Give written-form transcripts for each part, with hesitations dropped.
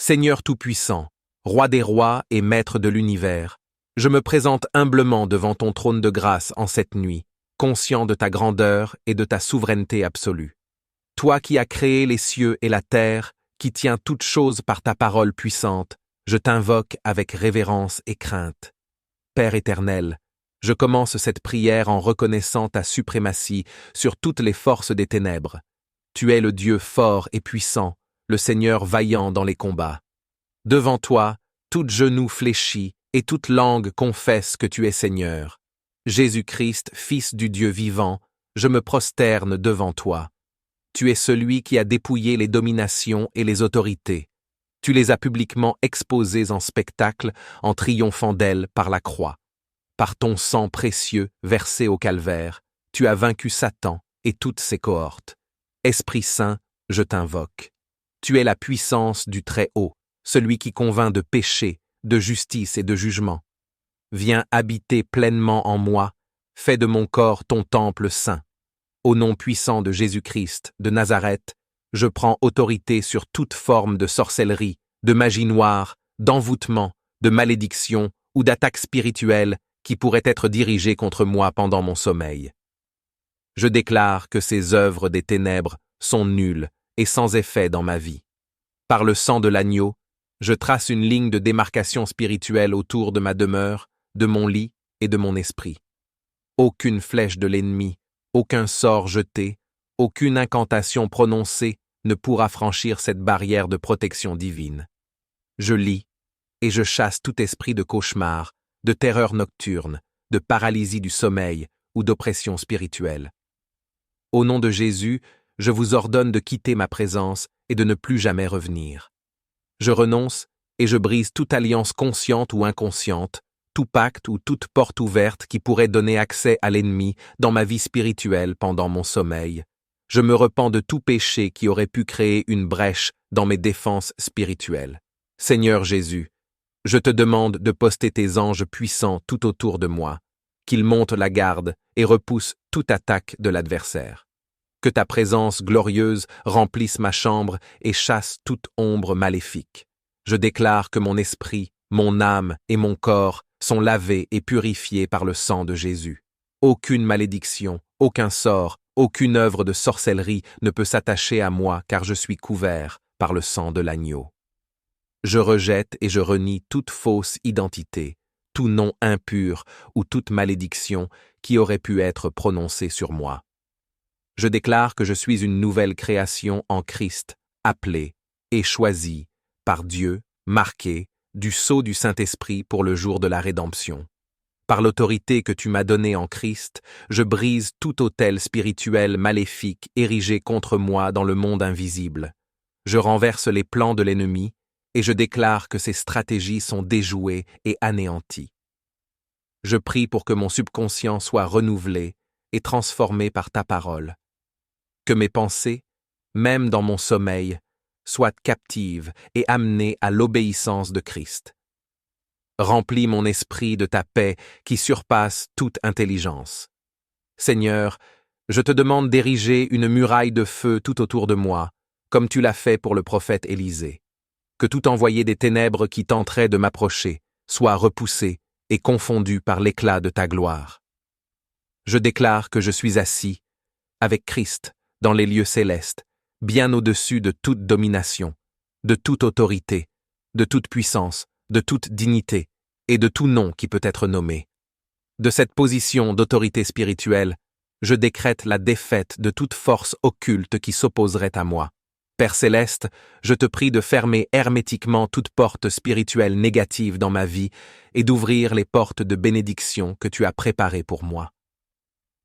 Seigneur Tout-Puissant, Roi des rois et Maître de l'univers, je me présente humblement devant ton trône de grâce en cette nuit, conscient de ta grandeur et de ta souveraineté absolue. Toi qui as créé les cieux et la terre, qui tiens toutes choses par ta parole puissante, je t'invoque avec révérence et crainte. Père éternel, je commence cette prière en reconnaissant ta suprématie sur toutes les forces des ténèbres. Tu es le Dieu fort et puissant, le Seigneur vaillant dans les combats. Devant toi, tout genou fléchit et toute langue confesse que tu es Seigneur. Jésus-Christ, Fils du Dieu vivant, je me prosterne devant toi. Tu es celui qui a dépouillé les dominations et les autorités. Tu les as publiquement exposées en spectacle en triomphant d'elles par la croix. Par ton sang précieux versé au calvaire, tu as vaincu Satan et toutes ses cohortes. Esprit Saint, je t'invoque. Tu es la puissance du Très-Haut, celui qui convainc de péché, de justice et de jugement. Viens habiter pleinement en moi, fais de mon corps ton temple saint. Au nom puissant de Jésus-Christ de Nazareth, je prends autorité sur toute forme de sorcellerie, de magie noire, d'envoûtement, de malédiction ou d'attaque spirituelle qui pourrait être dirigée contre moi pendant mon sommeil. Je déclare que ces œuvres des ténèbres sont nulles et sans effet dans ma vie. Par le sang de l'agneau, je trace une ligne de démarcation spirituelle autour de ma demeure, de mon lit et de mon esprit. Aucune flèche de l'ennemi, aucun sort jeté, aucune incantation prononcée ne pourra franchir cette barrière de protection divine. Je lis et je chasse tout esprit de cauchemar, de terreur nocturne, de paralysie du sommeil ou d'oppression spirituelle. Au nom de Jésus, je vous ordonne de quitter ma présence et de ne plus jamais revenir. Je renonce et je brise toute alliance consciente ou inconsciente, tout pacte ou toute porte ouverte qui pourrait donner accès à l'ennemi dans ma vie spirituelle pendant mon sommeil. Je me repens de tout péché qui aurait pu créer une brèche dans mes défenses spirituelles. Seigneur Jésus, je te demande de poster tes anges puissants tout autour de moi, qu'ils montent la garde et repoussent toute attaque de l'adversaire. Que ta présence glorieuse remplisse ma chambre et chasse toute ombre maléfique. Je déclare que mon esprit, mon âme et mon corps sont lavés et purifiés par le sang de Jésus. Aucune malédiction, aucun sort, aucune œuvre de sorcellerie ne peut s'attacher à moi car je suis couvert par le sang de l'agneau. Je rejette et je renie toute fausse identité, tout nom impur ou toute malédiction qui aurait pu être prononcée sur moi. Je déclare que je suis une nouvelle création en Christ, appelée et choisie par Dieu, marquée du sceau du Saint-Esprit pour le jour de la rédemption. Par l'autorité que tu m'as donnée en Christ, je brise tout autel spirituel maléfique érigé contre moi dans le monde invisible. Je renverse les plans de l'ennemi et je déclare que ses stratégies sont déjouées et anéanties. Je prie pour que mon subconscient soit renouvelé et transformé par ta parole. Que mes pensées, même dans mon sommeil, soient captives et amenées à l'obéissance de Christ. Remplis mon esprit de ta paix qui surpasse toute intelligence. Seigneur, je te demande d'ériger une muraille de feu tout autour de moi, comme tu l'as fait pour le prophète Élisée. Que tout envoyé des ténèbres qui tenterait de m'approcher soit repoussé et confondu par l'éclat de ta gloire. Je déclare que je suis assis, avec Christ, dans les lieux célestes, bien au-dessus de toute domination, de toute autorité, de toute puissance, de toute dignité et de tout nom qui peut être nommé. De cette position d'autorité spirituelle, je décrète la défaite de toute force occulte qui s'opposerait à moi. Père céleste, je te prie de fermer hermétiquement toute porte spirituelle négative dans ma vie et d'ouvrir les portes de bénédiction que tu as préparées pour moi.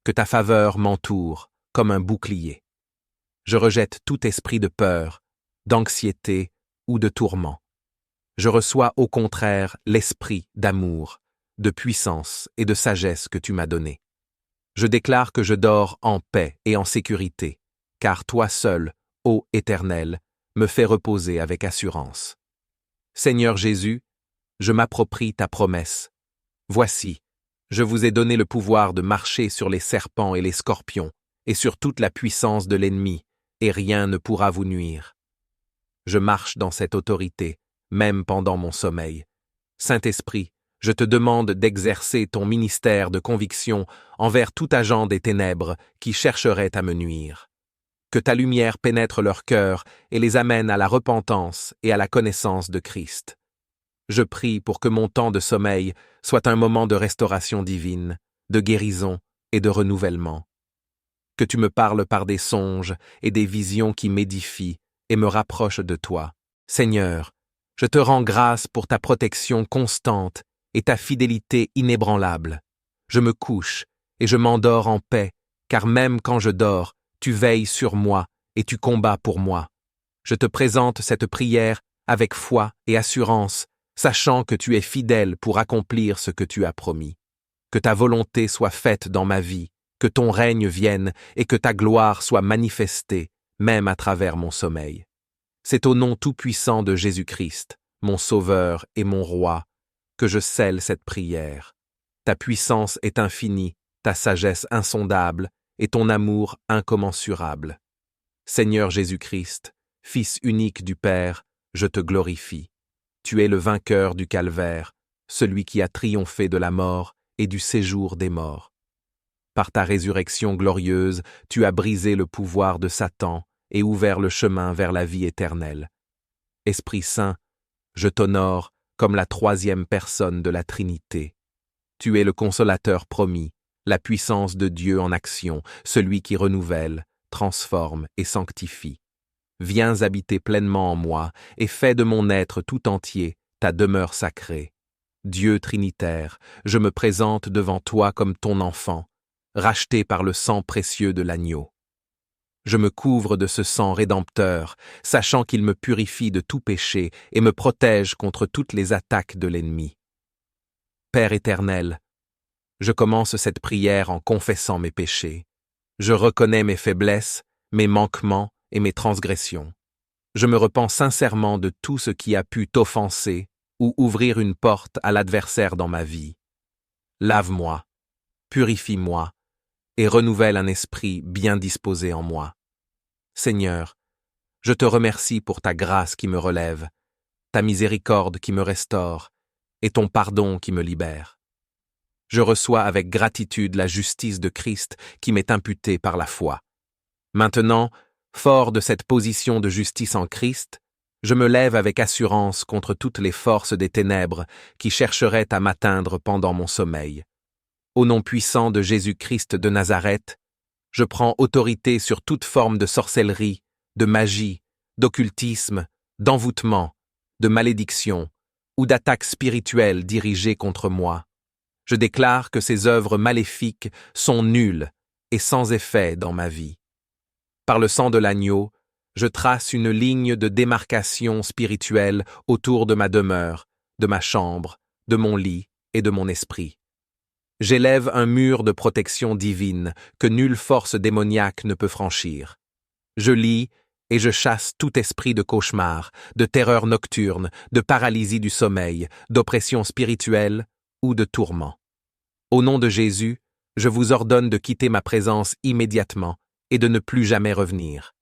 Que ta faveur m'entoure comme un bouclier. Je rejette tout esprit de peur, d'anxiété ou de tourment. Je reçois au contraire l'esprit d'amour, de puissance et de sagesse que tu m'as donné. Je déclare que je dors en paix et en sécurité, car toi seul, ô Éternel, me fais reposer avec assurance. Seigneur Jésus, je m'approprie ta promesse. Voici, je vous ai donné le pouvoir de marcher sur les serpents et les scorpions, et sur toute la puissance de l'ennemi, et rien ne pourra vous nuire. Je marche dans cette autorité, même pendant mon sommeil. Saint-Esprit, je te demande d'exercer ton ministère de conviction envers tout agent des ténèbres qui chercherait à me nuire. Que ta lumière pénètre leur cœur et les amène à la repentance et à la connaissance de Christ. Je prie pour que mon temps de sommeil soit un moment de restauration divine, de guérison et de renouvellement. Que tu me parles par des songes et des visions qui m'édifient et me rapprochent de toi. Seigneur, je te rends grâce pour ta protection constante et ta fidélité inébranlable. Je me couche et je m'endors en paix, car même quand je dors, tu veilles sur moi et tu combats pour moi. Je te présente cette prière avec foi et assurance, sachant que tu es fidèle pour accomplir ce que tu as promis. Que ta volonté soit faite dans ma vie, que ton règne vienne et que ta gloire soit manifestée, même à travers mon sommeil. C'est au nom tout-puissant de Jésus-Christ, mon Sauveur et mon Roi, que je scelle cette prière. Ta puissance est infinie, ta sagesse insondable et ton amour incommensurable. Seigneur Jésus-Christ, Fils unique du Père, je te glorifie. Tu es le vainqueur du calvaire, celui qui a triomphé de la mort et du séjour des morts. Par ta résurrection glorieuse, tu as brisé le pouvoir de Satan et ouvert le chemin vers la vie éternelle. Esprit Saint, je t'honore comme la troisième personne de la Trinité. Tu es le consolateur promis, la puissance de Dieu en action, celui qui renouvelle, transforme et sanctifie. Viens habiter pleinement en moi et fais de mon être tout entier ta demeure sacrée. Dieu Trinitaire, je me présente devant toi comme ton enfant, racheté par le sang précieux de l'agneau. Je me couvre de ce sang rédempteur, sachant qu'il me purifie de tout péché et me protège contre toutes les attaques de l'ennemi. Père éternel, je commence cette prière en confessant mes péchés. Je reconnais mes faiblesses, mes manquements et mes transgressions. Je me repens sincèrement de tout ce qui a pu t'offenser ou ouvrir une porte à l'adversaire dans ma vie. Lave-moi, purifie-moi et renouvelle un esprit bien disposé en moi. Seigneur, je te remercie pour ta grâce qui me relève, ta miséricorde qui me restaure et ton pardon qui me libère. Je reçois avec gratitude la justice de Christ qui m'est imputée par la foi. Maintenant, fort de cette position de justice en Christ, je me lève avec assurance contre toutes les forces des ténèbres qui chercheraient à m'atteindre pendant mon sommeil. Au nom puissant de Jésus-Christ de Nazareth, je prends autorité sur toute forme de sorcellerie, de magie, d'occultisme, d'envoûtement, de malédiction ou d'attaque spirituelle dirigée contre moi. Je déclare que ces œuvres maléfiques sont nulles et sans effet dans ma vie. Par le sang de l'agneau, je trace une ligne de démarcation spirituelle autour de ma demeure, de ma chambre, de mon lit et de mon esprit. J'élève un mur de protection divine que nulle force démoniaque ne peut franchir. Je lis et je chasse tout esprit de cauchemar, de terreur nocturne, de paralysie du sommeil, d'oppression spirituelle ou de tourment. Au nom de Jésus, je vous ordonne de quitter ma présence immédiatement et de ne plus jamais revenir.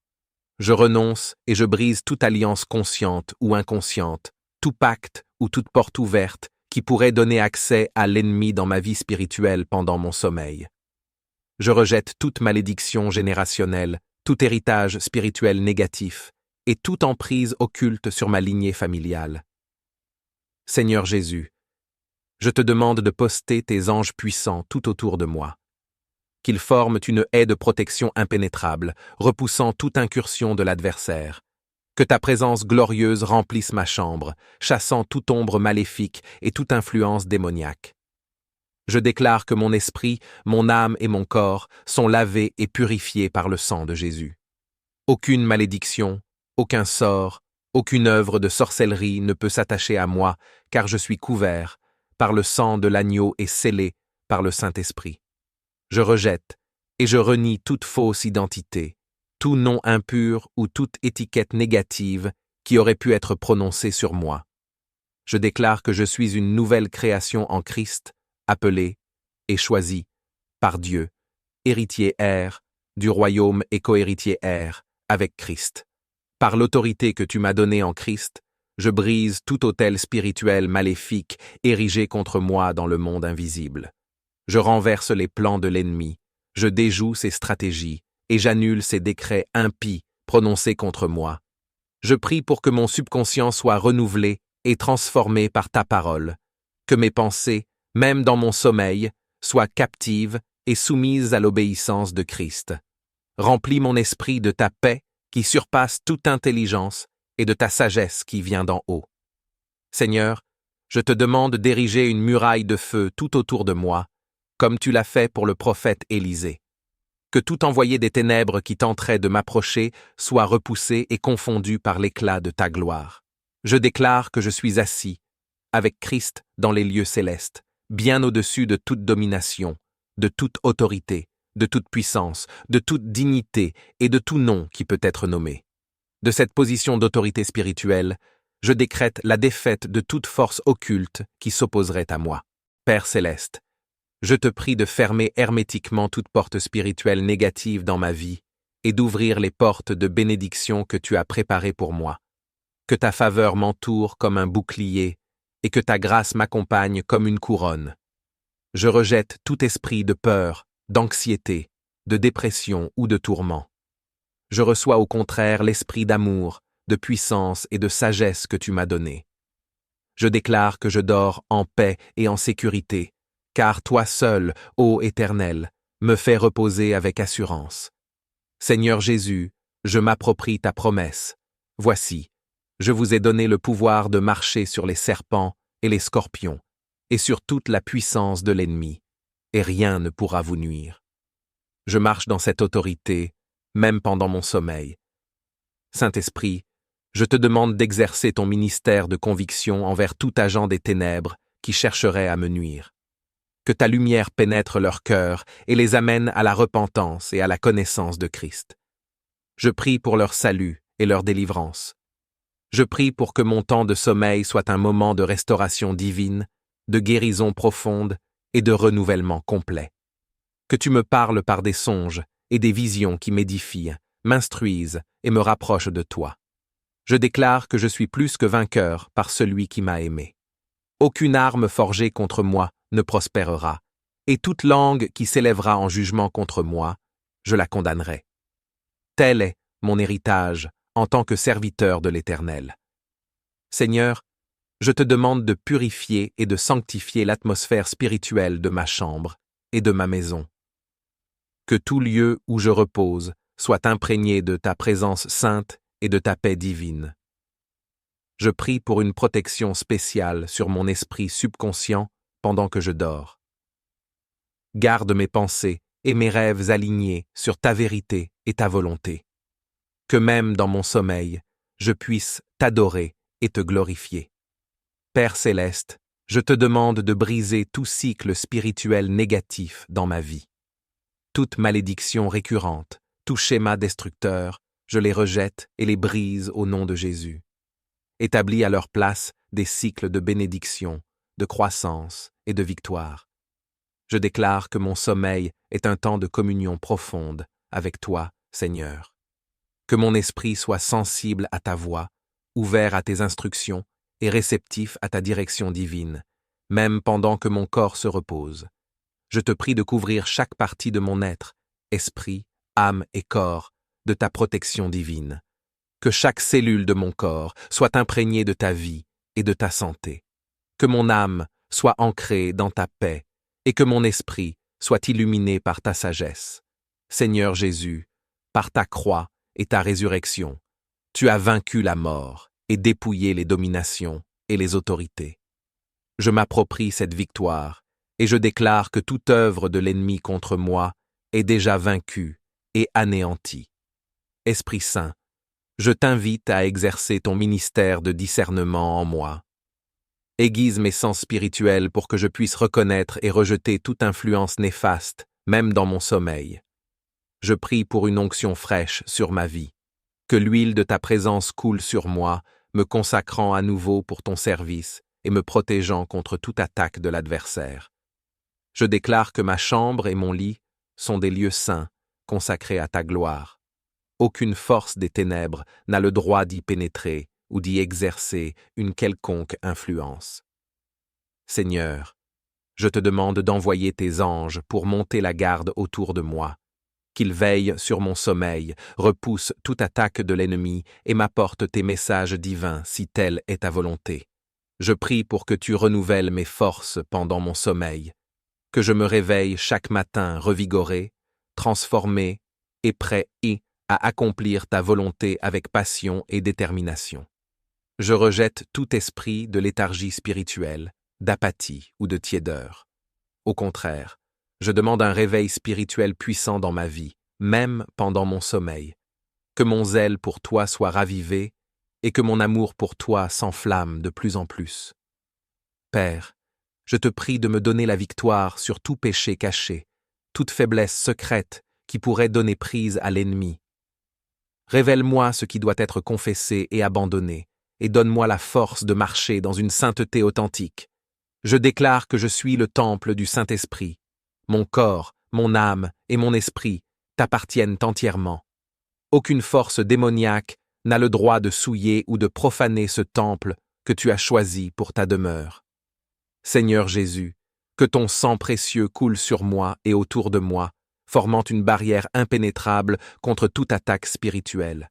Je renonce et je brise toute alliance consciente ou inconsciente, tout pacte ou toute porte ouverte qui pourrait donner accès à l'ennemi dans ma vie spirituelle pendant mon sommeil. Je rejette toute malédiction générationnelle, tout héritage spirituel négatif et toute emprise occulte sur ma lignée familiale. Seigneur Jésus, je te demande de poster tes anges puissants tout autour de moi. Qu'ils forment une haie de protection impénétrable, repoussant toute incursion de l'adversaire. Que ta présence glorieuse remplisse ma chambre, chassant toute ombre maléfique et toute influence démoniaque. Je déclare que mon esprit, mon âme et mon corps sont lavés et purifiés par le sang de Jésus. Aucune malédiction, aucun sort, aucune œuvre de sorcellerie ne peut s'attacher à moi, car je suis couvert par le sang de l'agneau et scellé par le Saint-Esprit. Je rejette et je renie toute fausse identité, tout nom impur ou toute étiquette négative qui aurait pu être prononcée sur moi. Je déclare que je suis une nouvelle création en Christ, appelée et choisie par Dieu, héritier heir du royaume et cohéritier heir avec Christ. Par l'autorité que tu m'as donnée en Christ, Je brise tout autel spirituel maléfique érigé contre moi dans le monde invisible. Je renverse les plans de l'ennemi, je déjoue ses stratégies, et j'annule ses décrets impies prononcés contre moi. Je prie pour que mon subconscient soit renouvelé et transformé par ta parole, que mes pensées, même dans mon sommeil, soient captives et soumises à l'obéissance de Christ. Remplis mon esprit de ta paix qui surpasse toute intelligence et de ta sagesse qui vient d'en haut. Seigneur, je te demande d'ériger une muraille de feu tout autour de moi, comme tu l'as fait pour le prophète Élisée. Que tout envoyé des ténèbres qui tenterait de m'approcher soit repoussé et confondu par l'éclat de ta gloire. Je déclare que je suis assis, avec Christ dans les lieux célestes, bien au-dessus de toute domination, de toute autorité, de toute puissance, de toute dignité et de tout nom qui peut être nommé. De cette position d'autorité spirituelle, je décrète la défaite de toute force occulte qui s'opposerait à moi. Père céleste, je te prie de fermer hermétiquement toute porte spirituelle négative dans ma vie et d'ouvrir les portes de bénédiction que tu as préparées pour moi. Que ta faveur m'entoure comme un bouclier et que ta grâce m'accompagne comme une couronne. Je rejette tout esprit de peur, d'anxiété, de dépression ou de tourment. Je reçois au contraire l'esprit d'amour, de puissance et de sagesse que tu m'as donné. Je déclare que je dors en paix et en sécurité, car toi seul, ô Éternel, me fais reposer avec assurance. Seigneur Jésus, je m'approprie ta promesse. Voici, je vous ai donné le pouvoir de marcher sur les serpents et les scorpions, et sur toute la puissance de l'ennemi, et rien ne pourra vous nuire. Je marche dans cette autorité, même pendant mon sommeil. Saint-Esprit, je te demande d'exercer ton ministère de conviction envers tout agent des ténèbres qui chercherait à me nuire. Que ta lumière pénètre leur cœur et les amène à la repentance et à la connaissance de Christ. Je prie pour leur salut et leur délivrance. Je prie pour que mon temps de sommeil soit un moment de restauration divine, de guérison profonde et de renouvellement complet. Que tu me parles par des songes et des visions qui m'édifient, m'instruisent et me rapprochent de toi. Je déclare que je suis plus que vainqueur par celui qui m'a aimé. Aucune arme forgée contre moi ne prospérera, et toute langue qui s'élèvera en jugement contre moi, je la condamnerai. Tel est mon héritage en tant que serviteur de l'Éternel. Seigneur, je te demande de purifier et de sanctifier l'atmosphère spirituelle de ma chambre et de ma maison. Que tout lieu où je repose soit imprégné de ta présence sainte et de ta paix divine. Je prie pour une protection spéciale sur mon esprit subconscient pendant que je dors. Garde mes pensées et mes rêves alignés sur ta vérité et ta volonté. Que même dans mon sommeil, je puisse t'adorer et te glorifier. Père céleste, je te demande de briser tout cycle spirituel négatif dans ma vie. Toute malédiction récurrente, tout schéma destructeur, je les rejette et les brise au nom de Jésus. Établis à leur place des cycles de bénédiction, de croissance et de victoire. Je déclare que mon sommeil est un temps de communion profonde avec toi, Seigneur. Que mon esprit soit sensible à ta voix, ouvert à tes instructions et réceptif à ta direction divine, même pendant que mon corps se repose. Je te prie de couvrir chaque partie de mon être, esprit, âme et corps, de ta protection divine. Que chaque cellule de mon corps soit imprégnée de ta vie et de ta santé. Que mon âme soit ancrée dans ta paix et que mon esprit soit illuminé par ta sagesse. Seigneur Jésus, par ta croix et ta résurrection, tu as vaincu la mort et dépouillé les dominations et les autorités. Je m'approprie cette victoire et je déclare que toute œuvre de l'ennemi contre moi est déjà vaincue et anéantie. Esprit Saint, je t'invite à exercer ton ministère de discernement en moi. Aiguise mes sens spirituels pour que je puisse reconnaître et rejeter toute influence néfaste, même dans mon sommeil. Je prie pour une onction fraîche sur ma vie. Que l'huile de ta présence coule sur moi, me consacrant à nouveau pour ton service et me protégeant contre toute attaque de l'adversaire. Je déclare que ma chambre et mon lit sont des lieux saints, consacrés à ta gloire. Aucune force des ténèbres n'a le droit d'y pénétrer ou d'y exercer une quelconque influence. Seigneur, je te demande d'envoyer tes anges pour monter la garde autour de moi, qu'ils veillent sur mon sommeil, repoussent toute attaque de l'ennemi et m'apportent tes messages divins si telle est ta volonté. Je prie pour que tu renouvelles mes forces pendant mon sommeil, que je me réveille chaque matin revigoré, transformé et prêt à accomplir ta volonté avec passion et détermination. Je rejette tout esprit de léthargie spirituelle, d'apathie ou de tiédeur. Au contraire, je demande un réveil spirituel puissant dans ma vie, même pendant mon sommeil. Que mon zèle pour toi soit ravivé et que mon amour pour toi s'enflamme de plus en plus. Père, je te prie de me donner la victoire sur tout péché caché, toute faiblesse secrète qui pourrait donner prise à l'ennemi. Révèle-moi ce qui doit être confessé et abandonné, et donne-moi la force de marcher dans une sainteté authentique. Je déclare que je suis le temple du Saint-Esprit. Mon corps, mon âme et mon esprit t'appartiennent entièrement. Aucune force démoniaque n'a le droit de souiller ou de profaner ce temple que tu as choisi pour ta demeure. Seigneur Jésus, que ton sang précieux coule sur moi et autour de moi, formant une barrière impénétrable contre toute attaque spirituelle.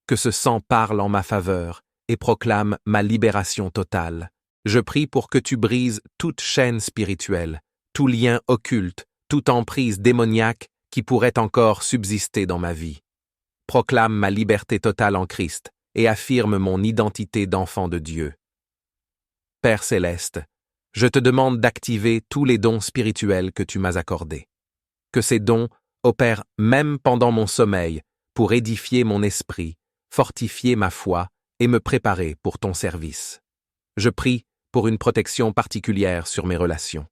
Que ce sang parle en ma faveur et proclame ma libération totale. Je prie pour que tu brises toute chaîne spirituelle, tout lien occulte, toute emprise démoniaque qui pourrait encore subsister dans ma vie. Proclame ma liberté totale en Christ et affirme mon identité d'enfant de Dieu. Père céleste, je te demande d'activer tous les dons spirituels que tu m'as accordés. Que ces dons opèrent même pendant mon sommeil pour édifier mon esprit, fortifier ma foi et me préparer pour ton service. Je prie pour une protection particulière sur mes relations.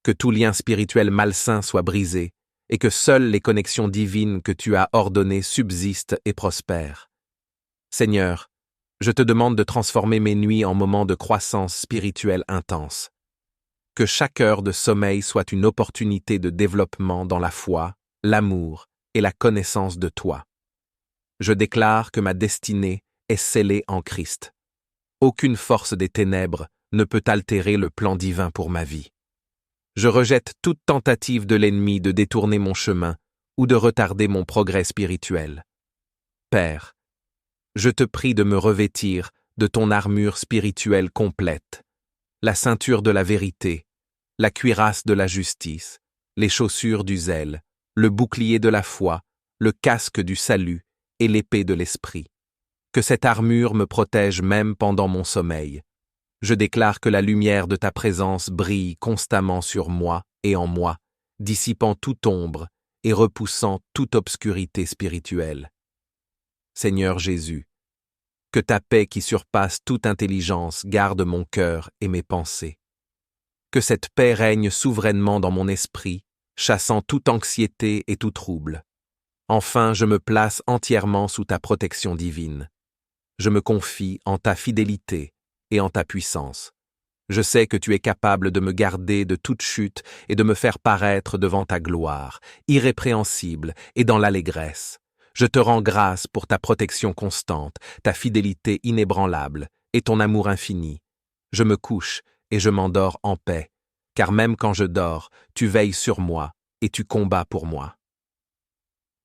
Que tout lien spirituel malsain soit brisé et que seules les connexions divines que tu as ordonnées subsistent et prospèrent. Seigneur, je te demande de transformer mes nuits en moments de croissance spirituelle intense. Que chaque heure de sommeil soit une opportunité de développement dans la foi, l'amour et la connaissance de toi. Je déclare que ma destinée est scellée en Christ. Aucune force des ténèbres ne peut altérer le plan divin pour ma vie. Je rejette toute tentative de l'ennemi de détourner mon chemin ou de retarder mon progrès spirituel. Père, je te prie de me revêtir de ton armure spirituelle complète, la ceinture de la vérité, la cuirasse de la justice, les chaussures du zèle, le bouclier de la foi, le casque du salut et l'épée de l'esprit. Que cette armure me protège même pendant mon sommeil. Je déclare que la lumière de ta présence brille constamment sur moi et en moi, dissipant toute ombre et repoussant toute obscurité spirituelle. Seigneur Jésus, que ta paix qui surpasse toute intelligence garde mon cœur et mes pensées. Que cette paix règne souverainement dans mon esprit, chassant toute anxiété et tout trouble. Enfin, je me place entièrement sous ta protection divine. Je me confie en ta fidélité et en ta puissance. Je sais que tu es capable de me garder de toute chute et de me faire paraître devant ta gloire, irrépréhensible et dans l'allégresse. Je te rends grâce pour ta protection constante, ta fidélité inébranlable et ton amour infini. Je me couche et je m'endors en paix, car même quand je dors, tu veilles sur moi et tu combats pour moi.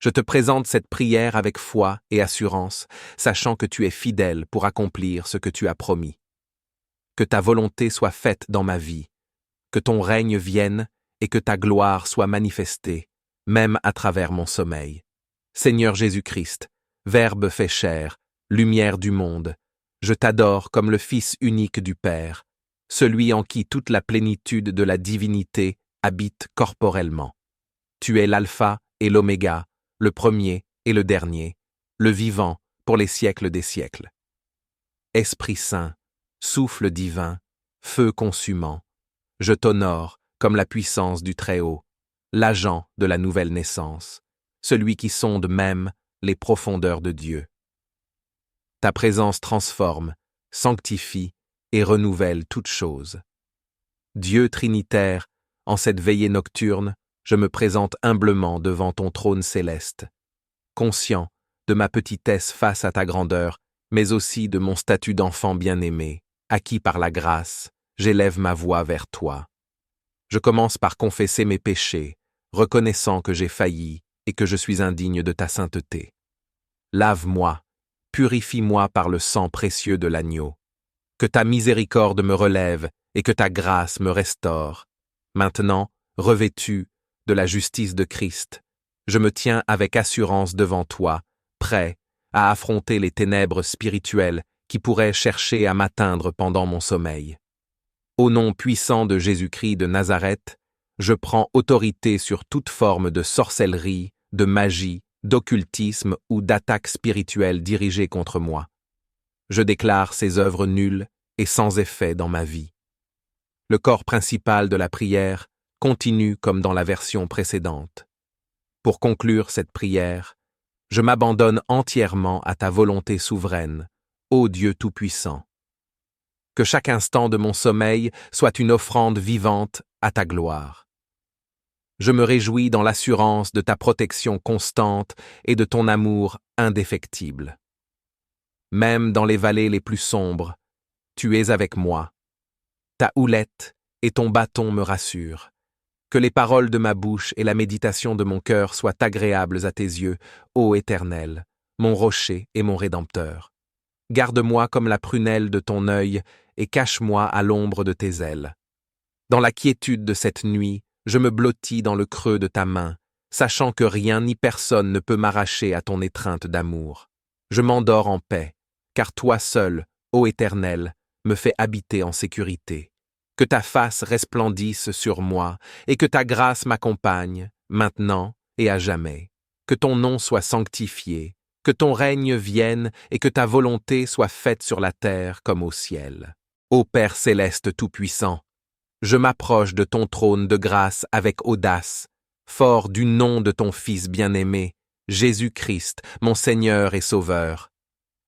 Je te présente cette prière avec foi et assurance, sachant que tu es fidèle pour accomplir ce que tu as promis. Que ta volonté soit faite dans ma vie, que ton règne vienne et que ta gloire soit manifestée, même à travers mon sommeil. Seigneur Jésus-Christ, Verbe fait chair, lumière du monde, je t'adore comme le Fils unique du Père, celui en qui toute la plénitude de la divinité habite corporellement. Tu es l'alpha et l'oméga, le premier et le dernier, le vivant pour les siècles des siècles. Esprit Saint, souffle divin, feu consumant, je t'honore comme la puissance du Très-Haut, l'agent de la nouvelle naissance, celui qui sonde même les profondeurs de Dieu. Ta présence transforme, sanctifie et renouvelle toutes choses. Dieu Trinitaire, en cette veillée nocturne, je me présente humblement devant ton trône céleste, conscient de ma petitesse face à ta grandeur mais aussi de mon statut d'enfant bien-aimé, acquis par la grâce, j'élève ma voix vers toi. Je commence par confesser mes péchés, reconnaissant que j'ai failli et que je suis indigne de ta sainteté. Lave-moi, purifie-moi par le sang précieux de l'agneau. Que ta miséricorde me relève et que ta grâce me restaure. Maintenant, revêtu de la justice de Christ, je me tiens avec assurance devant toi, prêt à affronter les ténèbres spirituelles qui pourraient chercher à m'atteindre pendant mon sommeil. Au nom puissant de Jésus-Christ de Nazareth, je prends autorité sur toute forme de sorcellerie, de magie, d'occultisme ou d'attaque spirituelle dirigée contre moi. Je déclare ces œuvres nulles et sans effet dans ma vie. Le corps principal de la prière continue comme dans la version précédente. Pour conclure cette prière, je m'abandonne entièrement à ta volonté souveraine, ô Dieu Tout-Puissant. Que chaque instant de mon sommeil soit une offrande vivante à ta gloire. Je me réjouis dans l'assurance de ta protection constante et de ton amour indéfectible. Même dans les vallées les plus sombres, tu es avec moi. Ta houlette et ton bâton me rassurent. Que les paroles de ma bouche et la méditation de mon cœur soient agréables à tes yeux, ô Éternel, mon rocher et mon Rédempteur. Garde-moi comme la prunelle de ton œil et cache-moi à l'ombre de tes ailes. Dans la quiétude de cette nuit, je me blottis dans le creux de ta main, sachant que rien ni personne ne peut m'arracher à ton étreinte d'amour. Je m'endors en paix, car toi seul, ô Éternel, me fais habiter en sécurité. Que ta face resplendisse sur moi et que ta grâce m'accompagne, maintenant et à jamais. Que ton nom soit sanctifié, que ton règne vienne et que ta volonté soit faite sur la terre comme au ciel. Ô Père céleste tout-puissant, je m'approche de ton trône de grâce avec audace, fort du nom de ton Fils bien-aimé, Jésus-Christ, mon Seigneur et Sauveur.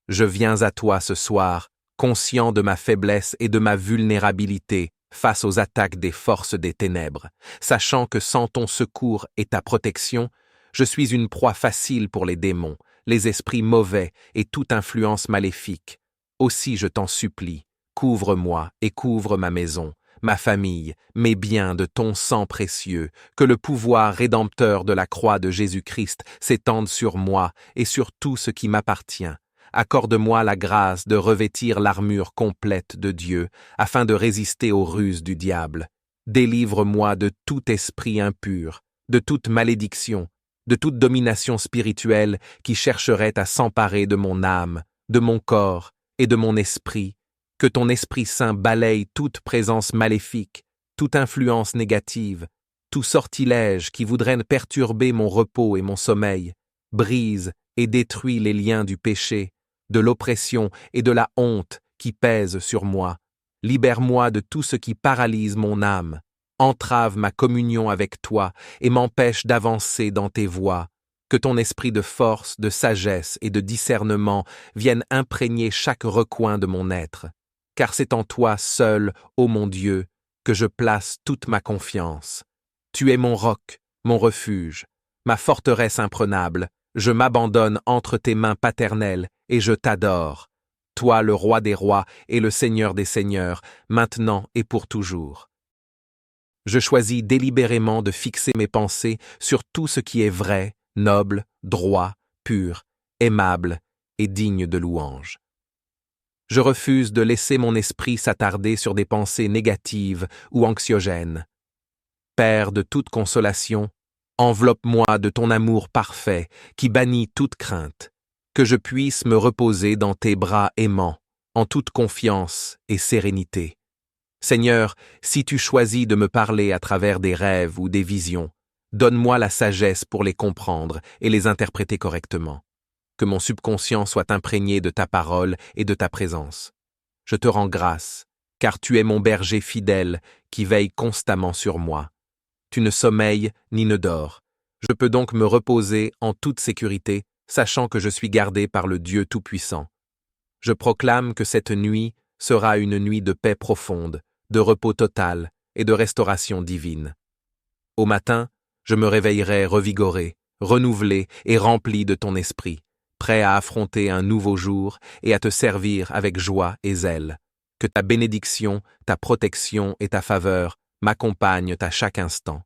Je viens à toi ce soir, conscient de ma faiblesse et de ma vulnérabilité face aux attaques des forces des ténèbres, sachant que sans ton secours et ta protection, je suis une proie facile pour les démons, les esprits mauvais et toute influence maléfique. Aussi je t'en supplie, couvre-moi et couvre ma maison, ma famille, mes biens de ton sang précieux, que le pouvoir rédempteur de la croix de Jésus-Christ s'étende sur moi et sur tout ce qui m'appartient. Accorde-moi la grâce de revêtir l'armure complète de Dieu, afin de résister aux ruses du diable. Délivre-moi de tout esprit impur, de toute malédiction, de toute domination spirituelle qui chercherait à s'emparer de mon âme, de mon corps et de mon esprit. Que ton Esprit Saint balaye toute présence maléfique, toute influence négative, tout sortilège qui voudrait perturber mon repos et mon sommeil, brise et détruit les liens du péché, de l'oppression et de la honte qui pèsent sur moi. Libère-moi de tout ce qui paralyse mon âme, entrave ma communion avec toi et m'empêche d'avancer dans tes voies. Que ton esprit de force, de sagesse et de discernement vienne imprégner chaque recoin de mon être. Car c'est en toi seul, ô mon Dieu, que je place toute ma confiance. Tu es mon roc, mon refuge, ma forteresse imprenable. Je m'abandonne entre tes mains paternelles et je t'adore. Toi, le roi des rois et le seigneur des seigneurs, maintenant et pour toujours. Je choisis délibérément de fixer mes pensées sur tout ce qui est vrai, noble, droit, pur, aimable et digne de louange. Je refuse de laisser mon esprit s'attarder sur des pensées négatives ou anxiogènes. Père de toute consolation, enveloppe-moi de ton amour parfait qui bannit toute crainte, que je puisse me reposer dans tes bras aimants, en toute confiance et sérénité. Seigneur, si tu choisis de me parler à travers des rêves ou des visions, donne-moi la sagesse pour les comprendre et les interpréter correctement. Que mon subconscient soit imprégné de ta parole et de ta présence. Je te rends grâce, car tu es mon berger fidèle qui veille constamment sur moi. Tu ne sommeilles ni ne dors. Je peux donc me reposer en toute sécurité, sachant que je suis gardé par le Dieu Tout-Puissant. Je proclame que cette nuit sera une nuit de paix profonde, de repos total et de restauration divine. Au matin, je me réveillerai revigoré, renouvelé et rempli de ton esprit, prêt à affronter un nouveau jour et à te servir avec joie et zèle. Que ta bénédiction, ta protection et ta faveur m'accompagnent à chaque instant.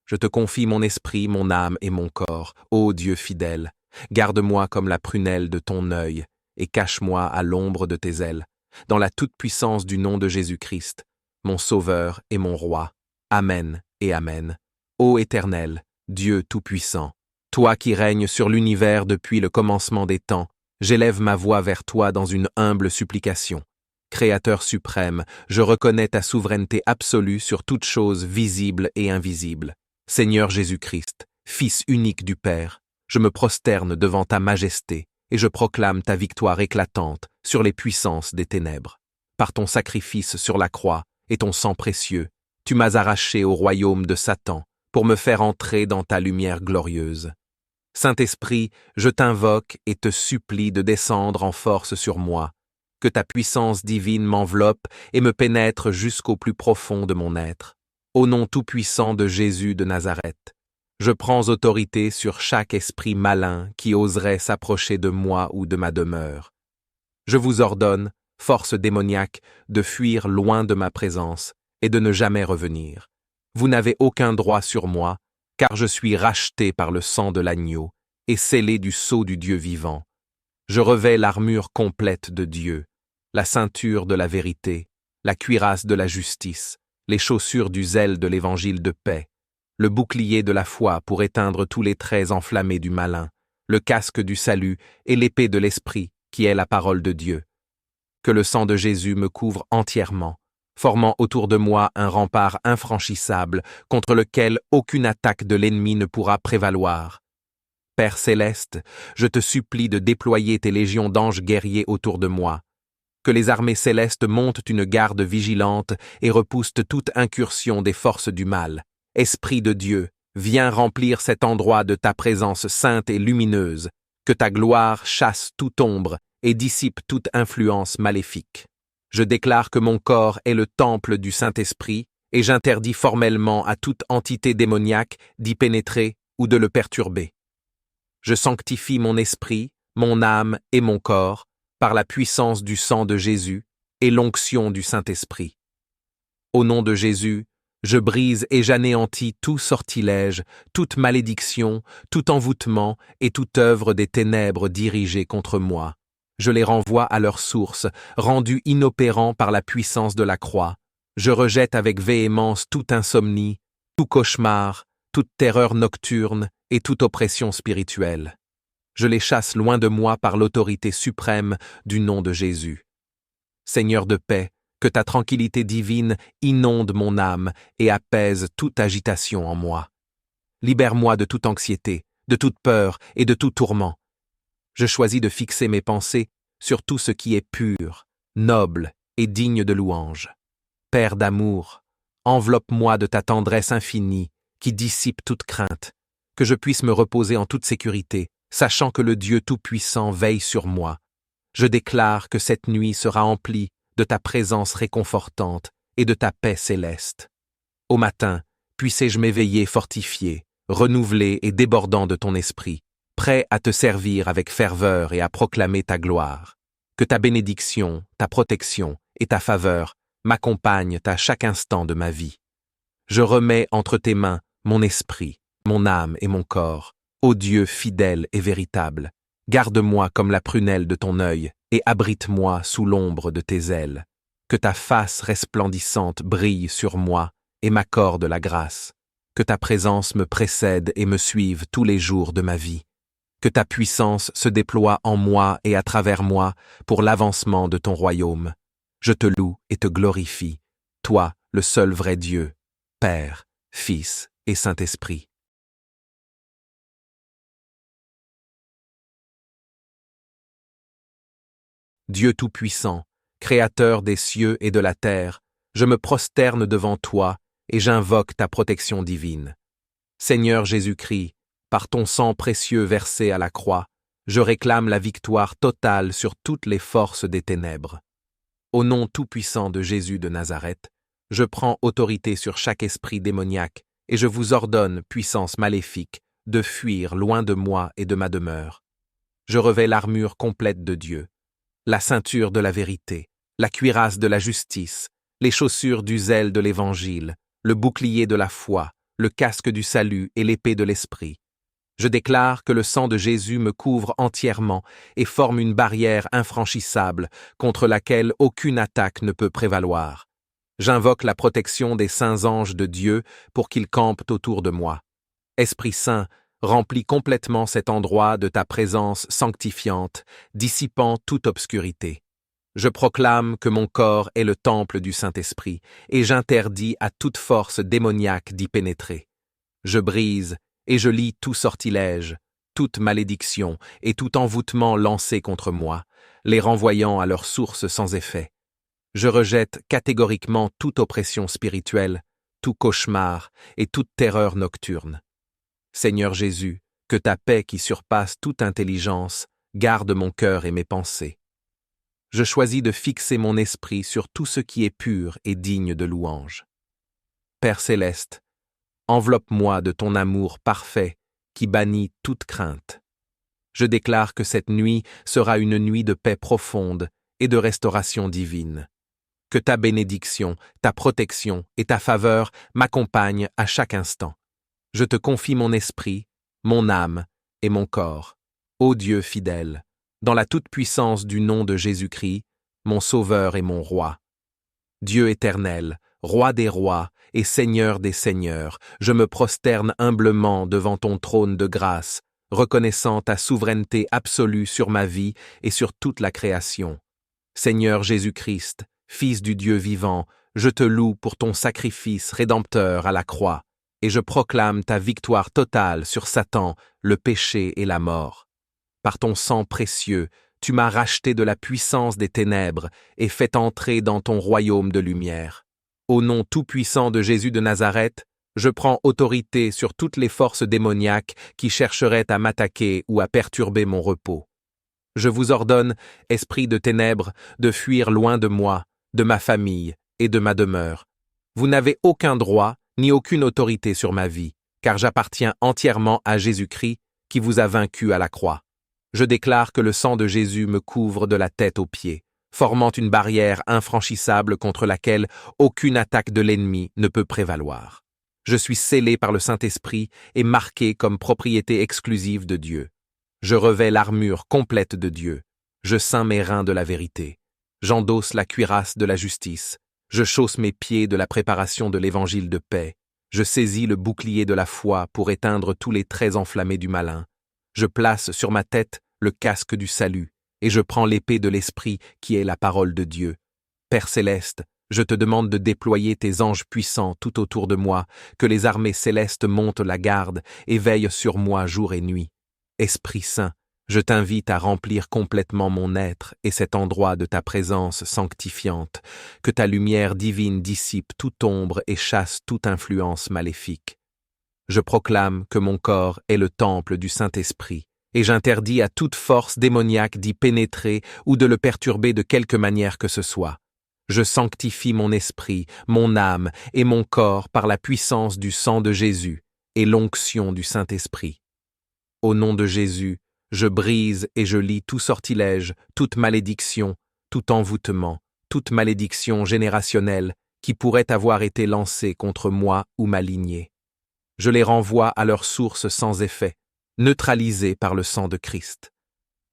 Je te confie mon esprit, mon âme et mon corps, ô Dieu fidèle. Garde-moi comme la prunelle de ton œil, et cache-moi à l'ombre de tes ailes, dans la toute-puissance du nom de Jésus-Christ, mon Sauveur et mon Roi. Amen et Amen. Ô Éternel, Dieu Tout-Puissant, toi qui règnes sur l'univers depuis le commencement des temps, j'élève ma voix vers toi dans une humble supplication. Créateur suprême, je reconnais ta souveraineté absolue sur toute chose visible et invisible. Seigneur Jésus-Christ, Fils unique du Père, je me prosterne devant ta majesté et je proclame ta victoire éclatante sur les puissances des ténèbres. Par ton sacrifice sur la croix et ton sang précieux, tu m'as arraché au royaume de Satan pour me faire entrer dans ta lumière glorieuse. Saint-Esprit, je t'invoque et te supplie de descendre en force sur moi, que ta puissance divine m'enveloppe et me pénètre jusqu'au plus profond de mon être. Au nom tout-puissant de Jésus de Nazareth, je prends autorité sur chaque esprit malin qui oserait s'approcher de moi ou de ma demeure. Je vous ordonne, force démoniaque, de fuir loin de ma présence et de ne jamais revenir. Vous n'avez aucun droit sur moi, car je suis racheté par le sang de l'agneau et scellé du sceau du Dieu vivant. Je revêts l'armure complète de Dieu, la ceinture de la vérité, la cuirasse de la justice, les chaussures du zèle de l'évangile de paix, le bouclier de la foi pour éteindre tous les traits enflammés du malin, le casque du salut et l'épée de l'esprit qui est la parole de Dieu. Que le sang de Jésus me couvre entièrement, formant autour de moi un rempart infranchissable contre lequel aucune attaque de l'ennemi ne pourra prévaloir. Père céleste, je te supplie de déployer tes légions d'anges guerriers autour de moi. Que les armées célestes montent une garde vigilante et repoussent toute incursion des forces du mal. Esprit de Dieu, viens remplir cet endroit de ta présence sainte et lumineuse. Que ta gloire chasse toute ombre et dissipe toute influence maléfique. Je déclare que mon corps est le temple du Saint-Esprit et j'interdis formellement à toute entité démoniaque d'y pénétrer ou de le perturber. Je sanctifie mon esprit, mon âme et mon corps par la puissance du sang de Jésus et l'onction du Saint-Esprit. Au nom de Jésus, je brise et j'anéantis tout sortilège, toute malédiction, tout envoûtement et toute œuvre des ténèbres dirigées contre moi. Je les renvoie à leur source, rendus inopérants par la puissance de la croix. Je rejette avec véhémence toute insomnie, tout cauchemar, toute terreur nocturne et toute oppression spirituelle. Je les chasse loin de moi par l'autorité suprême du nom de Jésus. Seigneur de paix, que ta tranquillité divine inonde mon âme et apaise toute agitation en moi. Libère-moi de toute anxiété, de toute peur et de tout tourment. Je choisis de fixer mes pensées sur tout ce qui est pur, noble et digne de louange. Père d'amour, enveloppe-moi de ta tendresse infinie qui dissipe toute crainte, que je puisse me reposer en toute sécurité, sachant que le Dieu Tout-Puissant veille sur moi. Je déclare que cette nuit sera emplie de ta présence réconfortante et de ta paix céleste. Au matin, puissé-je m'éveiller fortifié, renouvelé et débordant de ton esprit, prêt à te servir avec ferveur et à proclamer ta gloire. Que ta bénédiction, ta protection et ta faveur m'accompagnent à chaque instant de ma vie. Je remets entre tes mains mon esprit, mon âme et mon corps. Ô Dieu fidèle et véritable, garde-moi comme la prunelle de ton œil et abrite-moi sous l'ombre de tes ailes. Que ta face resplendissante brille sur moi et m'accorde la grâce. Que ta présence me précède et me suive tous les jours de ma vie. Que ta puissance se déploie en moi et à travers moi pour l'avancement de ton royaume. Je te loue et te glorifie, toi, le seul vrai Dieu, Père, Fils et Saint-Esprit. Dieu Tout-Puissant, Créateur des cieux et de la terre, je me prosterne devant toi et j'invoque ta protection divine. Seigneur Jésus-Christ, par ton sang précieux versé à la croix, je réclame la victoire totale sur toutes les forces des ténèbres. Au nom tout-puissant de Jésus de Nazareth, je prends autorité sur chaque esprit démoniaque et je vous ordonne, puissance maléfique, de fuir loin de moi et de ma demeure. je revais l'armure complète de Dieu, la ceinture de la vérité, la cuirasse de la justice, les chaussures du zèle de l'Évangile, le bouclier de la foi, le casque du salut et l'épée de l'Esprit. Je déclare que le sang de Jésus me couvre entièrement et forme une barrière infranchissable contre laquelle aucune attaque ne peut prévaloir. J'invoque la protection des saints anges de Dieu pour qu'ils campent autour de moi. Esprit Saint, remplis complètement cet endroit de ta présence sanctifiante, dissipant toute obscurité. Je proclame que mon corps est le temple du Saint-Esprit, et j'interdis à toute force démoniaque d'y pénétrer. Je brise et je lis tout sortilège, toute malédiction et tout envoûtement lancé contre moi, les renvoyant à leur source sans effet. Je rejette catégoriquement toute oppression spirituelle, tout cauchemar et toute terreur nocturne. Seigneur Jésus, que ta paix qui surpasse toute intelligence garde mon cœur et mes pensées. Je choisis de fixer mon esprit sur tout ce qui est pur et digne de louange. Père céleste, enveloppe-moi de ton amour parfait qui bannit toute crainte. Je déclare que cette nuit sera une nuit de paix profonde et de restauration divine. Que ta bénédiction, ta protection et ta faveur m'accompagnent à chaque instant. Je te confie mon esprit, mon âme et mon corps, ô Dieu fidèle, dans la toute-puissance du nom de Jésus-Christ, mon Sauveur et mon Roi. Dieu éternel, Roi des rois et Seigneur des seigneurs, je me prosterne humblement devant ton trône de grâce, reconnaissant ta souveraineté absolue sur ma vie et sur toute la création. Seigneur Jésus-Christ, Fils du Dieu vivant, je te loue pour ton sacrifice rédempteur à la croix, et je proclame ta victoire totale sur Satan, le péché et la mort. Par ton sang précieux, tu m'as racheté de la puissance des ténèbres et fait entrer dans ton royaume de lumière. Au nom tout-puissant de Jésus de Nazareth, je prends autorité sur toutes les forces démoniaques qui chercheraient à m'attaquer ou à perturber mon repos. Je vous ordonne, esprit de ténèbres, de fuir loin de moi, de ma famille et de ma demeure. Vous n'avez aucun droit ni aucune autorité sur ma vie, car j'appartiens entièrement à Jésus-Christ qui vous a vaincu à la croix. Je déclare que le sang de Jésus me couvre de la tête aux pieds, formant une barrière infranchissable contre laquelle aucune attaque de l'ennemi ne peut prévaloir. Je suis scellé par le Saint-Esprit et marqué comme propriété exclusive de Dieu. Je revais l'armure complète de Dieu. Je ceins mes reins de la vérité. J'endosse la cuirasse de la justice. Je chausse mes pieds de la préparation de l'évangile de paix. Je saisis le bouclier de la foi pour éteindre tous les traits enflammés du malin. Je place sur ma tête le casque du salut, et je prends l'épée de l'Esprit qui est la parole de Dieu. Père céleste, je te demande de déployer tes anges puissants tout autour de moi, que les armées célestes montent la garde et veillent sur moi jour et nuit. Esprit Saint, je t'invite à remplir complètement mon être et cet endroit de ta présence sanctifiante, que ta lumière divine dissipe toute ombre et chasse toute influence maléfique. Je proclame que mon corps est le temple du Saint-Esprit, et j'interdis à toute force démoniaque d'y pénétrer ou de le perturber de quelque manière que ce soit. Je sanctifie mon esprit, mon âme et mon corps par la puissance du sang de Jésus et l'onction du Saint-Esprit. Au nom de Jésus, je brise et je lis tout sortilège, toute malédiction, tout envoûtement, toute malédiction générationnelle qui pourrait avoir été lancée contre moi ou ma lignée. Je les renvoie à leur source sans effet, neutralisés par le sang de Christ.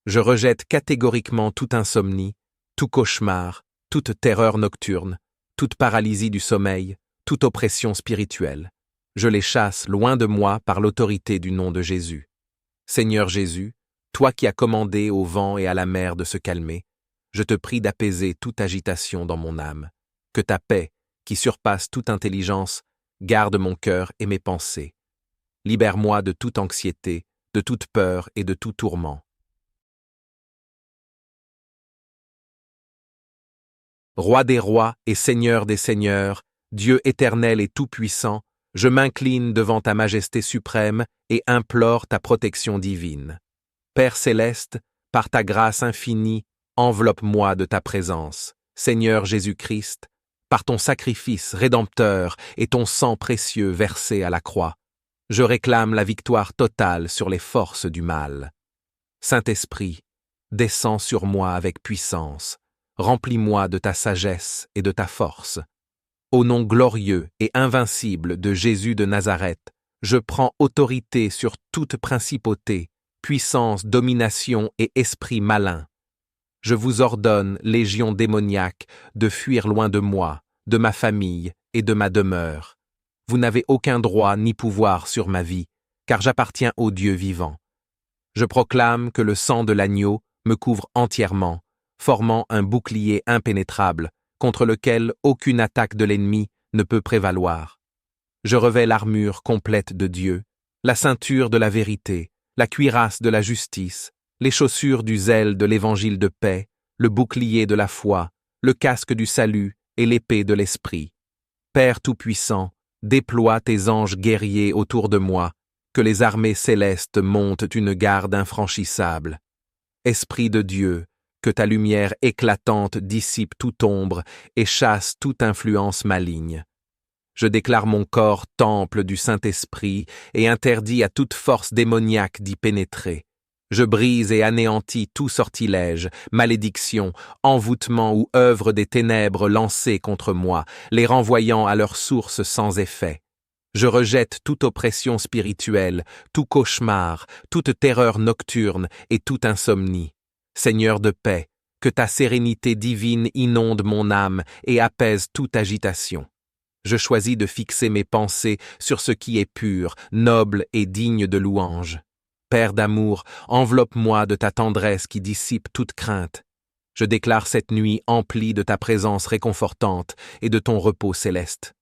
Je rejette catégoriquement toute insomnie, tout cauchemar, toute terreur nocturne, toute paralysie du sommeil, toute oppression spirituelle. Je les chasse loin de moi par l'autorité du nom de Jésus. Seigneur Jésus, toi qui as commandé au vent et à la mer de se calmer, je te prie d'apaiser toute agitation dans mon âme. Que ta paix, qui surpasse toute intelligence, garde mon cœur et mes pensées. Libère-moi de toute anxiété, de toute peur et de tout tourment. Roi des rois et Seigneur des seigneurs, Dieu éternel et tout-puissant, je m'incline devant ta majesté suprême et implore ta protection divine. Père céleste, par ta grâce infinie, enveloppe-moi de ta présence. Seigneur Jésus-Christ, par ton sacrifice rédempteur et ton sang précieux versé à la croix, je réclame la victoire totale sur les forces du mal. Saint-Esprit, descends sur moi avec puissance, remplis-moi de ta sagesse et de ta force. Au nom glorieux et invincible de Jésus de Nazareth, je prends autorité sur toute principauté, puissance, domination et esprit malin. Je vous ordonne, légion démoniaque, de fuir loin de moi, de ma famille et de ma demeure. Vous n'avez aucun droit ni pouvoir sur ma vie, car j'appartiens au Dieu vivant. Je proclame que le sang de l'agneau me couvre entièrement, formant un bouclier impénétrable, contre lequel aucune attaque de l'ennemi ne peut prévaloir. Je revêts l'armure complète de Dieu, la ceinture de la vérité, la cuirasse de la justice, les chaussures du zèle de l'évangile de paix, le bouclier de la foi, le casque du salut et l'épée de l'esprit. Père Tout-Puissant, déploie tes anges guerriers autour de moi, que les armées célestes montent une garde infranchissable. Esprit de Dieu, que ta lumière éclatante dissipe toute ombre et chasse toute influence maligne. Je déclare mon corps temple du Saint-Esprit et interdis à toute force démoniaque d'y pénétrer. Je brise et anéantis tout sortilège, malédiction, envoûtement ou œuvre des ténèbres lancées contre moi, les renvoyant à leur source sans effet. Je rejette toute oppression spirituelle, tout cauchemar, toute terreur nocturne et toute insomnie. Seigneur de paix, que ta sérénité divine inonde mon âme et apaise toute agitation. Je choisis de fixer mes pensées sur ce qui est pur, noble et digne de louange. Père d'amour, enveloppe-moi de ta tendresse qui dissipe toute crainte. Je déclare cette nuit emplie de ta présence réconfortante et de ton repos céleste.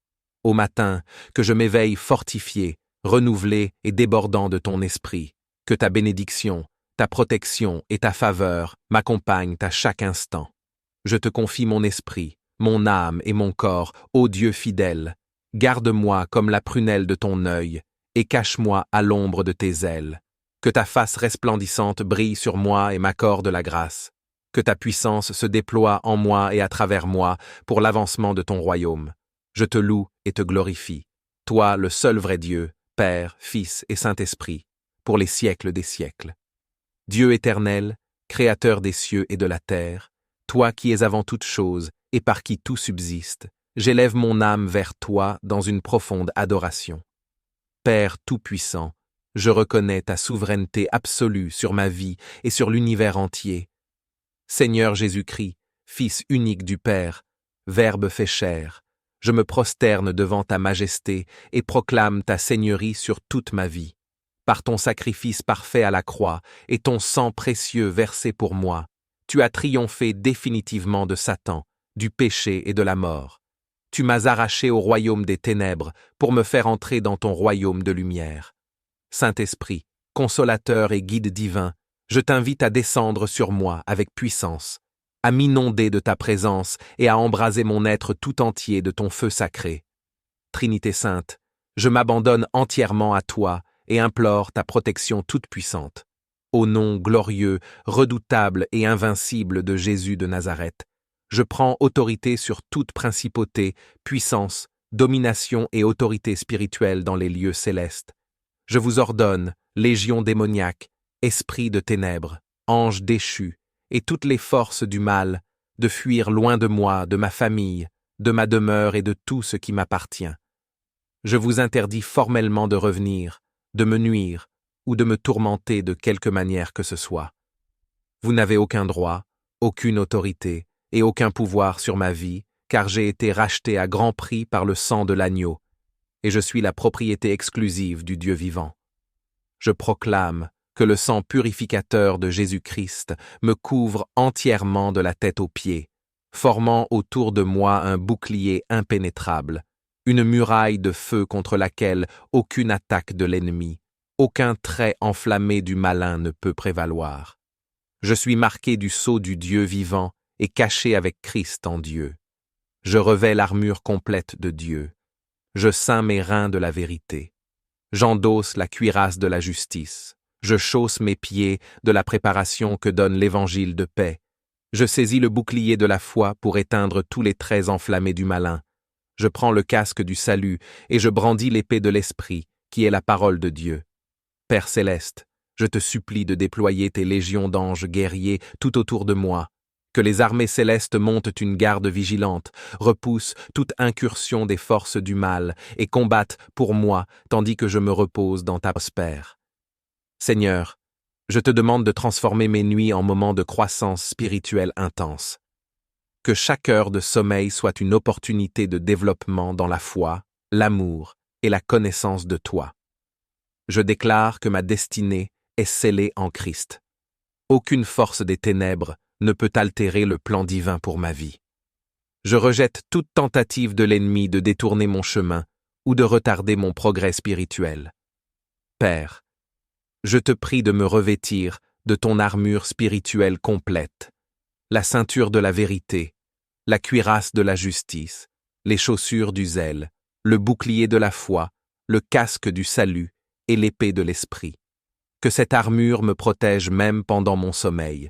Au matin, que je m'éveille fortifié, renouvelé et débordant de ton esprit. Que ta bénédiction, ta protection et ta faveur m'accompagnent à chaque instant. Je te confie mon esprit, mon âme et mon corps, ô Dieu fidèle. Garde-moi comme la prunelle de ton œil, et cache-moi à l'ombre de tes ailes. Que ta face resplendissante brille sur moi et m'accorde la grâce. Que ta puissance se déploie en moi et à travers moi pour l'avancement de ton royaume. Je te loue et te glorifie, toi le seul vrai Dieu, Père, Fils et Saint-Esprit, pour les siècles des siècles. Dieu éternel, Créateur des cieux et de la terre, toi qui es avant toute chose et par qui tout subsiste, j'élève mon âme vers toi dans une profonde adoration. Père tout-puissant, je reconnais ta souveraineté absolue sur ma vie et sur l'univers entier. Seigneur Jésus-Christ, Fils unique du Père, Verbe fait chair, je me prosterne devant ta majesté et proclame ta seigneurie sur toute ma vie. Par ton sacrifice parfait à la croix et ton sang précieux versé pour moi, tu as triomphé définitivement de Satan, du péché et de la mort. Tu m'as arraché au royaume des ténèbres pour me faire entrer dans ton royaume de lumière. Saint-Esprit, consolateur et guide divin, je t'invite à descendre sur moi avec puissance, à m'inonder de ta présence et à embraser mon être tout entier de ton feu sacré. Trinité sainte, je m'abandonne entièrement à toi et implore ta protection toute puissante. Au nom glorieux, redoutable et invincible de Jésus de Nazareth, je prends autorité sur toute principauté, puissance, domination et autorité spirituelle dans les lieux célestes. Je vous ordonne, légion démoniaque, esprit de ténèbres, anges déchus, et toutes les forces du mal, de fuir loin de moi, de ma famille, de ma demeure et de tout ce qui m'appartient. Je vous interdis formellement de revenir, de me nuire ou de me tourmenter de quelque manière que ce soit. Vous n'avez aucun droit, aucune autorité et aucun pouvoir sur ma vie, car j'ai été racheté à grand prix par le sang de l'agneau, et je suis la propriété exclusive du Dieu vivant. Je proclame que le sang purificateur de Jésus-Christ me couvre entièrement de la tête aux pieds, formant autour de moi un bouclier impénétrable, une muraille de feu contre laquelle aucune attaque de l'ennemi, aucun trait enflammé du malin ne peut prévaloir. Je suis marqué du sceau du Dieu vivant et caché avec Christ en Dieu. Je revêts l'armure complète de Dieu. Je ceins mes reins de la vérité. J'endosse la cuirasse de la justice. Je chausse mes pieds de la préparation que donne l'évangile de paix. Je saisis le bouclier de la foi pour éteindre tous les traits enflammés du malin. Je prends le casque du salut et je brandis l'épée de l'esprit, qui est la parole de Dieu. Père céleste, Je te supplie de déployer tes légions d'anges guerriers tout autour de moi, que les armées célestes montent une garde vigilante, repoussent toute incursion des forces du mal et combattent pour moi tandis que je me repose dans ta prospère. Seigneur, je te demande de transformer mes nuits en moments de croissance spirituelle intense. Que chaque heure de sommeil soit une opportunité de développement dans la foi, l'amour et la connaissance de toi. Je déclare que ma destinée est scellée en Christ. Aucune force des ténèbres ne peut altérer le plan divin pour ma vie. Je rejette toute tentative de l'ennemi de détourner mon chemin ou de retarder mon progrès spirituel. Père, je te prie de me revêtir de ton armure spirituelle complète, la ceinture de la vérité, la cuirasse de la justice, les chaussures du zèle, le bouclier de la foi, le casque du salut et l'épée de l'esprit. Que cette armure me protège même pendant mon sommeil.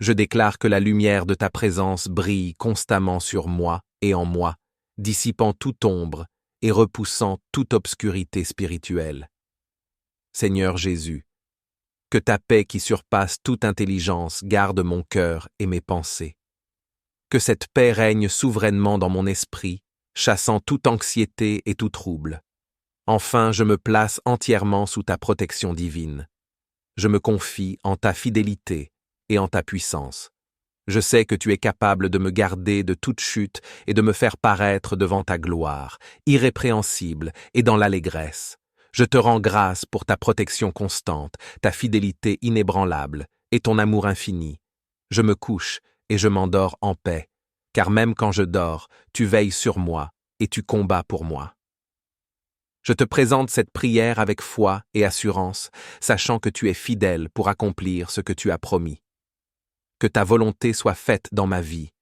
Je déclare que la lumière de ta présence brille constamment sur moi et en moi, dissipant toute ombre et repoussant toute obscurité spirituelle. Seigneur Jésus, que ta paix qui surpasse toute intelligence garde mon cœur et mes pensées. Que cette paix règne souverainement dans mon esprit, chassant toute anxiété et tout trouble. Enfin, je me place entièrement sous ta protection divine. Je me confie en ta fidélité et en ta puissance. Je sais que tu es capable de me garder de toute chute et de me faire paraître devant ta gloire, irrépréhensible et dans l'allégresse. Je te rends grâce pour ta protection constante, ta fidélité inébranlable et ton amour infini. Je me couche et je m'endors en paix, car même quand je dors, tu veilles sur moi et tu combats pour moi. Je te présente cette prière avec foi et assurance, sachant que tu es fidèle pour accomplir ce que tu as promis. Que ta volonté soit faite dans ma vie,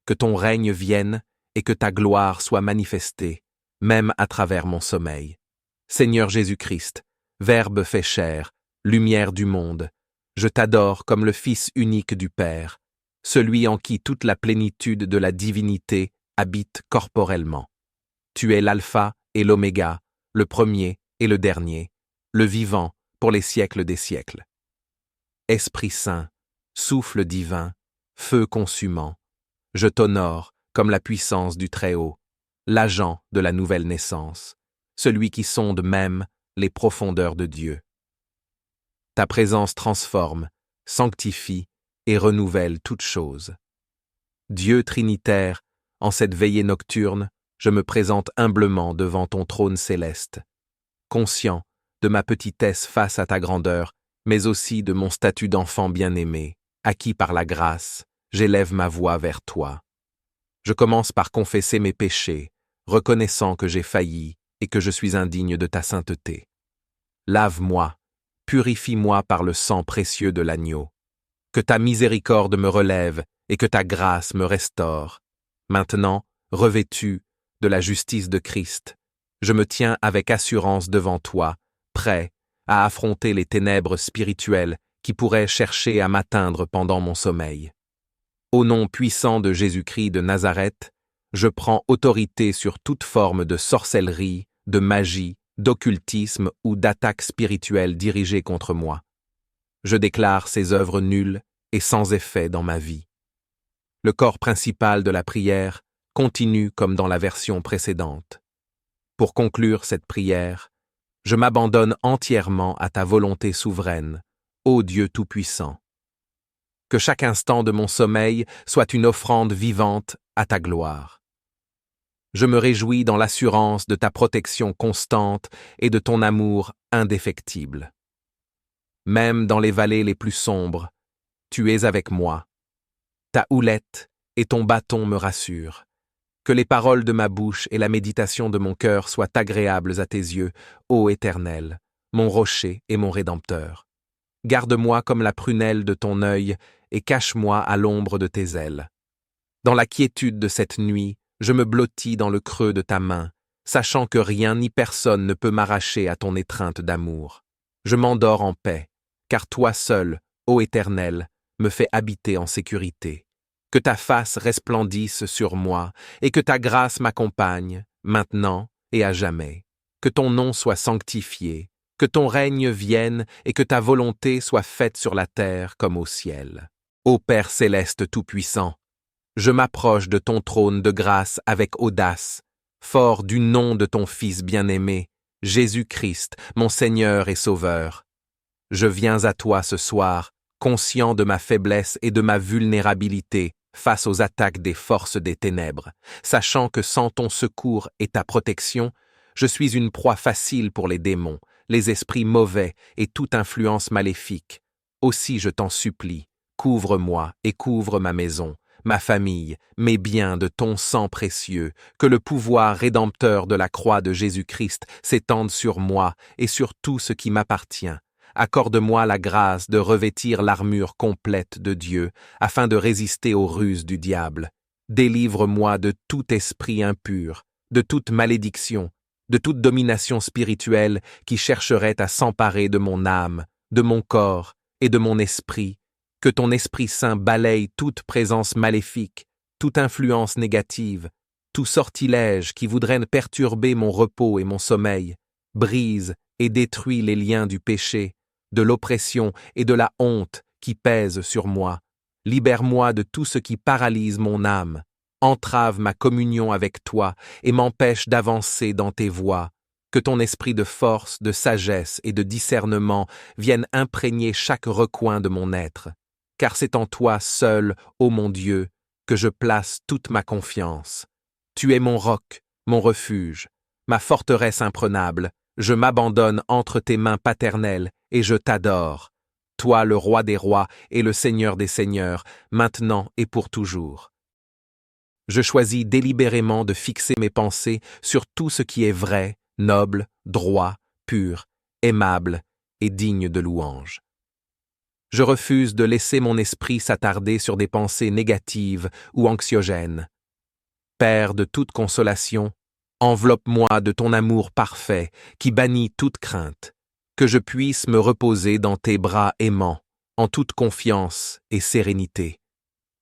que ton règne vienne et que ta gloire soit manifestée, même à travers mon sommeil. Seigneur Jésus-Christ, Verbe fait chair, lumière du monde, je t'adore comme le Fils unique du Père, celui en qui toute la plénitude de la divinité habite corporellement. Tu es l'alpha et l'oméga, le premier et le dernier, le vivant pour les siècles des siècles. Esprit Saint, souffle divin, feu consumant, je t'honore comme la puissance du Très-Haut, l'agent de la nouvelle naissance, celui qui sonde même les profondeurs de Dieu. Ta présence transforme, sanctifie et renouvelle toutes choses. Dieu trinitaire, en cette veillée nocturne, je me présente humblement devant ton trône céleste, conscient de ma petitesse face à ta grandeur, mais aussi de mon statut d'enfant bien-aimé, à qui par la grâce, j'élève ma voix vers toi. Je commence par confesser mes péchés, reconnaissant que j'ai failli et que je suis indigne de ta sainteté. Lave-moi, purifie-moi par le sang précieux de l'agneau. Que ta miséricorde me relève et que ta grâce me restaure. Maintenant, revêtu de la justice de Christ, je me tiens avec assurance devant toi, prêt à affronter les ténèbres spirituelles qui pourraient chercher à m'atteindre pendant mon sommeil. Au nom puissant de Jésus-Christ de Nazareth, je prends autorité sur toute forme de sorcellerie, de magie, d'occultisme ou d'attaque spirituelle dirigée contre moi. Je déclare ces œuvres nulles et sans effet dans ma vie. Le corps principal de la prière continue comme dans la version précédente. Pour conclure cette prière, je m'abandonne entièrement à ta volonté souveraine, ô Dieu Tout-Puissant. Que chaque instant de mon sommeil soit une offrande vivante à ta gloire. Je me réjouis dans l'assurance de ta protection constante et de ton amour indéfectible. Même dans les vallées les plus sombres, tu es avec moi. Ta houlette et ton bâton me rassurent. Que les paroles de ma bouche et la méditation de mon cœur soient agréables à tes yeux, ô Éternel, mon rocher et mon Rédempteur. Garde-moi comme la prunelle de ton œil et cache-moi à l'ombre de tes ailes. Dans la quiétude de cette nuit, je me blottis dans le creux de ta main, sachant que rien ni personne ne peut m'arracher à ton étreinte d'amour. Je m'endors en paix, car toi seul, ô Éternel, me fais habiter en sécurité. Que ta face resplendisse sur moi et que ta grâce m'accompagne, maintenant et à jamais. Que ton nom soit sanctifié, Que ton règne vienne et que ta volonté soit faite sur la terre comme au ciel. Ô Père céleste tout-puissant, je m'approche de ton trône de grâce avec audace, fort du nom de ton Fils bien-aimé, Jésus-Christ, mon Seigneur et Sauveur. Je viens à toi ce soir, conscient de ma faiblesse et de ma vulnérabilité face aux attaques des forces des ténèbres, sachant que sans ton secours et ta protection, je suis une proie facile pour les démons, les esprits mauvais et toute influence maléfique. Aussi je t'en supplie, couvre-moi et couvre ma maison, ma famille, mes biens de ton sang précieux, que le pouvoir rédempteur de la croix de Jésus-Christ s'étende sur moi et sur tout ce qui m'appartient. Accorde-moi la grâce de revêtir l'armure complète de Dieu, afin de résister aux ruses du diable. Délivre-moi de tout esprit impur, de toute malédiction, de toute domination spirituelle qui chercherait à s'emparer de mon âme, de mon corps et de mon esprit. Que ton Esprit Saint balaye toute présence maléfique, toute influence négative, tout sortilège qui voudrait perturber mon repos et mon sommeil, brise et détruit les liens du péché, de l'oppression et de la honte qui pèsent sur moi. Libère-moi de tout ce qui paralyse mon âme, entrave ma communion avec toi et m'empêche d'avancer dans tes voies. Que ton esprit de force, de sagesse et de discernement vienne imprégner chaque recoin de mon être. Car c'est en toi seul, ô mon Dieu, que je place toute ma confiance. Tu es mon roc, mon refuge, ma forteresse imprenable. Je m'abandonne entre tes mains paternelles et je t'adore. Toi le roi des rois et le seigneur des seigneurs, maintenant et pour toujours. Je choisis délibérément de fixer mes pensées sur tout ce qui est vrai, noble, droit, pur, aimable et digne de louange. Je refuse de laisser mon esprit s'attarder sur des pensées négatives ou anxiogènes. Père de toute consolation, enveloppe-moi de ton amour parfait qui bannit toute crainte, que je puisse me reposer dans tes bras aimants, en toute confiance et sérénité.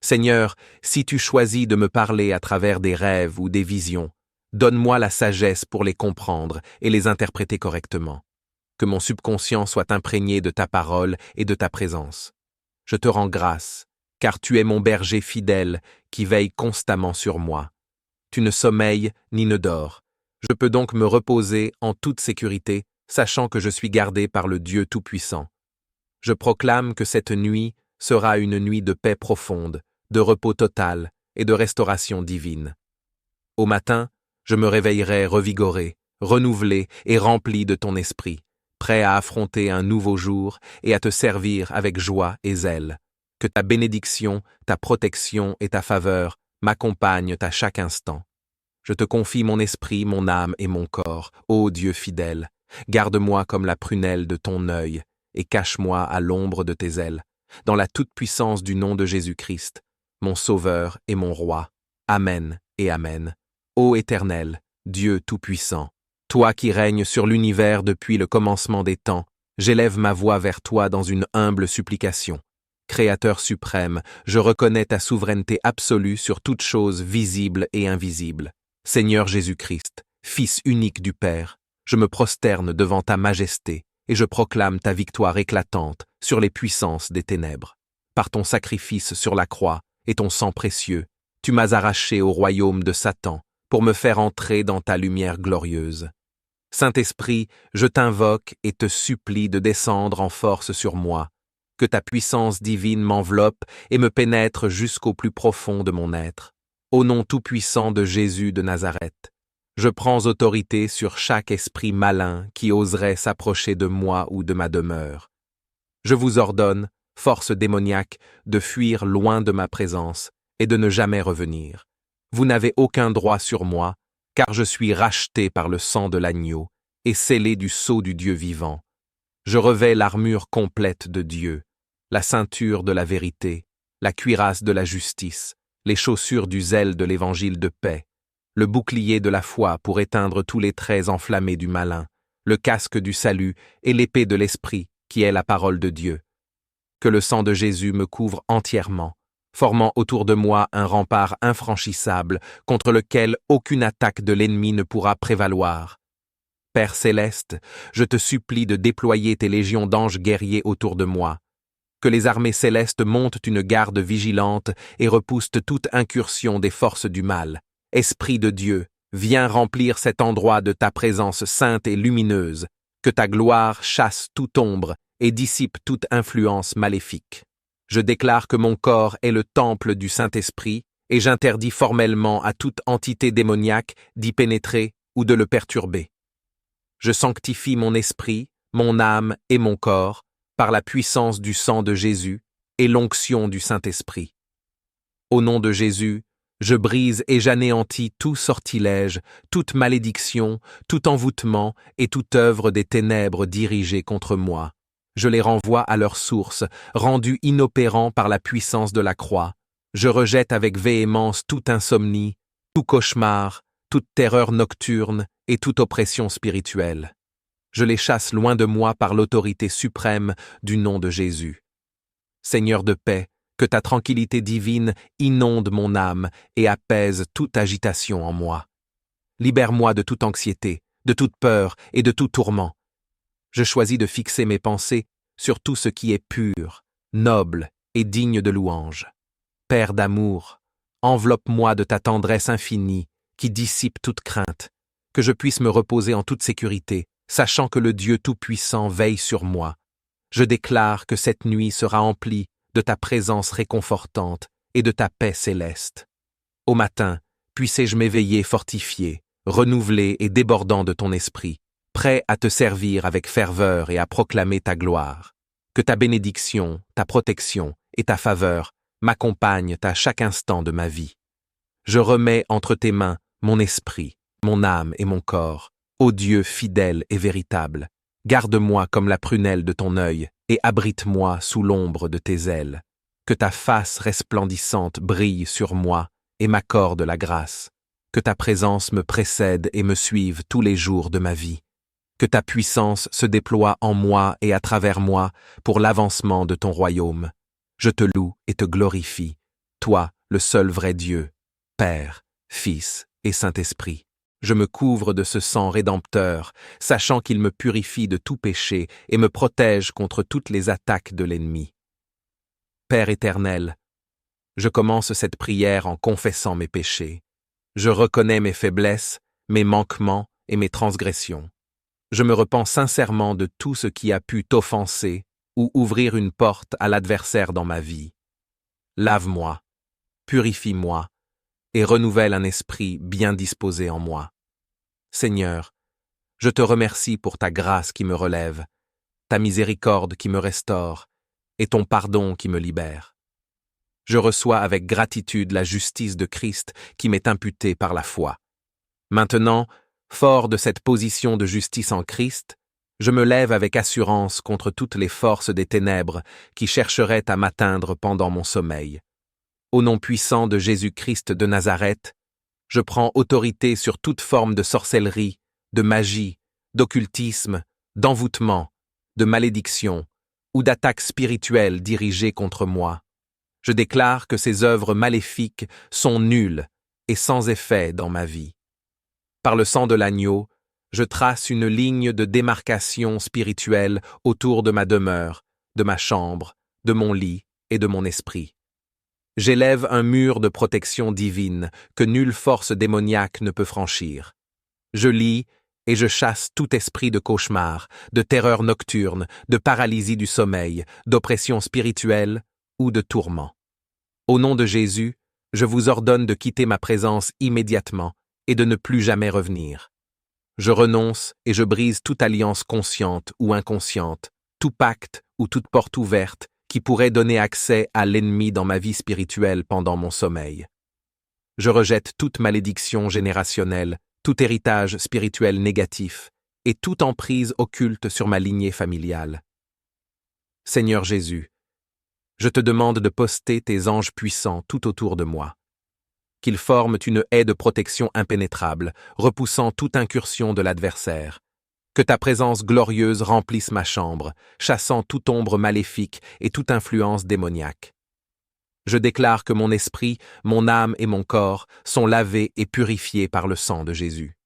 Seigneur, si tu choisis de me parler à travers des rêves ou des visions, donne-moi la sagesse pour les comprendre et les interpréter correctement. Que mon subconscient soit imprégné de ta parole et de ta présence. Je te rends grâce, car tu es mon berger fidèle qui veille constamment sur moi. Tu ne sommeilles ni ne dors. Je peux donc me reposer en toute sécurité, sachant que je suis gardé par le Dieu Tout-Puissant. Je proclame que cette nuit sera une nuit de paix profonde, de repos total et de restauration divine. Au matin, je me réveillerai revigoré, renouvelé et rempli de ton esprit, prêt à affronter un nouveau jour et à te servir avec joie et zèle. Que ta bénédiction, ta protection et ta faveur m'accompagnent à chaque instant. Je te confie mon esprit, mon âme et mon corps, ô Dieu fidèle. Garde-moi comme la prunelle de ton œil et cache-moi à l'ombre de tes ailes, dans la toute-puissance du nom de Jésus-Christ, mon Sauveur et mon Roi. Amen et Amen. Ô Éternel, Dieu Tout-Puissant, toi qui règnes sur l'univers depuis le commencement des temps, j'élève ma voix vers toi dans une humble supplication. Créateur suprême, je reconnais ta souveraineté absolue sur toute chose visible et invisible. Seigneur Jésus-Christ, Fils unique du Père, je me prosterne devant ta majesté et je proclame ta victoire éclatante sur les puissances des ténèbres. Par ton sacrifice sur la croix et ton sang précieux, tu m'as arraché au royaume de Satan pour me faire entrer dans ta lumière glorieuse. Saint-Esprit, je t'invoque et te supplie de descendre en force sur moi, que ta puissance divine m'enveloppe et me pénètre jusqu'au plus profond de mon être. Au nom tout-puissant de Jésus de Nazareth, je prends autorité sur chaque esprit malin qui oserait s'approcher de moi ou de ma demeure. Je vous ordonne, force démoniaque, de fuir loin de ma présence et de ne jamais revenir. Vous n'avez aucun droit sur moi, car je suis racheté par le sang de l'agneau et scellé du sceau du Dieu vivant. Je revêts l'armure complète de Dieu, la ceinture de la vérité, la cuirasse de la justice, les chaussures du zèle de l'évangile de paix, le bouclier de la foi pour éteindre tous les traits enflammés du malin, le casque du salut et l'épée de l'esprit qui est la parole de Dieu. Que le sang de Jésus me couvre entièrement, formant autour de moi un rempart infranchissable contre lequel aucune attaque de l'ennemi ne pourra prévaloir. Père céleste, je te supplie de déployer tes légions d'anges guerriers autour de moi. Que les armées célestes montent une garde vigilante et repoussent toute incursion des forces du mal. Esprit de Dieu, viens remplir cet endroit de ta présence sainte et lumineuse. Que ta gloire chasse toute ombre et dissipe toute influence maléfique. Je déclare que mon corps est le temple du Saint-Esprit et j'interdis formellement à toute entité démoniaque d'y pénétrer ou de le perturber. Je sanctifie mon esprit, mon âme et mon corps par la puissance du sang de Jésus et l'onction du Saint-Esprit. Au nom de Jésus, je brise et j'anéantis tout sortilège, toute malédiction, tout envoûtement et toute œuvre des ténèbres dirigées contre moi. Je les renvoie à leur source, rendus inopérants par la puissance de la croix. Je rejette avec véhémence toute insomnie, tout cauchemar, toute terreur nocturne et toute oppression spirituelle. Je les chasse loin de moi par l'autorité suprême du nom de Jésus. Seigneur de paix, que ta tranquillité divine inonde mon âme et apaise toute agitation en moi. Libère-moi de toute anxiété, de toute peur et de tout tourment. Je choisis de fixer mes pensées sur tout ce qui est pur, noble et digne de louange. Père d'amour, enveloppe-moi de ta tendresse infinie qui dissipe toute crainte, que je puisse me reposer en toute sécurité, sachant que le Dieu Tout-Puissant veille sur moi. Je déclare que cette nuit sera emplie de ta présence réconfortante et de ta paix céleste. Au matin, puissé-je m'éveiller fortifié, renouvelé et débordant de ton esprit, prêt à te servir avec ferveur et à proclamer ta gloire. Que ta bénédiction, ta protection et ta faveur m'accompagnent à chaque instant de ma vie. Je remets entre tes mains mon esprit, mon âme et mon corps, ô Dieu fidèle et véritable. Garde-moi comme la prunelle de ton œil et abrite-moi sous l'ombre de tes ailes. Que ta face resplendissante brille sur moi et m'accorde la grâce. Que ta présence me précède et me suive tous les jours de ma vie. Que ta puissance se déploie en moi et à travers moi pour l'avancement de ton royaume. Je te loue et te glorifie, toi, le seul vrai Dieu, Père, Fils et Saint-Esprit. Je me couvre de ce sang rédempteur, sachant qu'il me purifie de tout péché et me protège contre toutes les attaques de l'ennemi. Père éternel, je commence cette prière en confessant mes péchés. Je reconnais mes faiblesses, mes manquements et mes transgressions. Je me repens sincèrement de tout ce qui a pu t'offenser ou ouvrir une porte à l'adversaire dans ma vie. Lave-moi, purifie-moi, et renouvelle un esprit bien disposé en moi. Seigneur, je te remercie pour ta grâce qui me relève, ta miséricorde qui me restaure, et ton pardon qui me libère. Je reçois avec gratitude la justice de Christ qui m'est imputée par la foi. Maintenant, fort de cette position de justice en Christ, je me lève avec assurance contre toutes les forces des ténèbres qui chercheraient à m'atteindre pendant mon sommeil. Au nom puissant de Jésus-Christ de Nazareth, je prends autorité sur toute forme de sorcellerie, de magie, d'occultisme, d'envoûtement, de malédiction ou d'attaque spirituelle dirigée contre moi. Je déclare que ces œuvres maléfiques sont nulles et sans effet dans ma vie. Par le sang de l'agneau, je trace une ligne de démarcation spirituelle autour de ma demeure, de ma chambre, de mon lit et de mon esprit. J'élève un mur de protection divine que nulle force démoniaque ne peut franchir. Je lis et je chasse tout esprit de cauchemar, de terreur nocturne, de paralysie du sommeil, d'oppression spirituelle ou de tourment. Au nom de Jésus, je vous ordonne de quitter ma présence immédiatement et de ne plus jamais revenir. Je renonce et je brise toute alliance consciente ou inconsciente, tout pacte ou toute porte ouverte qui pourrait donner accès à l'ennemi dans ma vie spirituelle pendant mon sommeil. Je rejette toute malédiction générationnelle, tout héritage spirituel négatif et toute emprise occulte sur ma lignée familiale. Seigneur Jésus, je te demande de poster tes anges puissants tout autour de moi. Qu'ils forment une haie de protection impénétrable, repoussant toute incursion de l'adversaire. Que ta présence glorieuse remplisse ma chambre, chassant toute ombre maléfique et toute influence démoniaque. Je déclare que mon esprit, mon âme et mon corps sont lavés et purifiés par le sang de Jésus.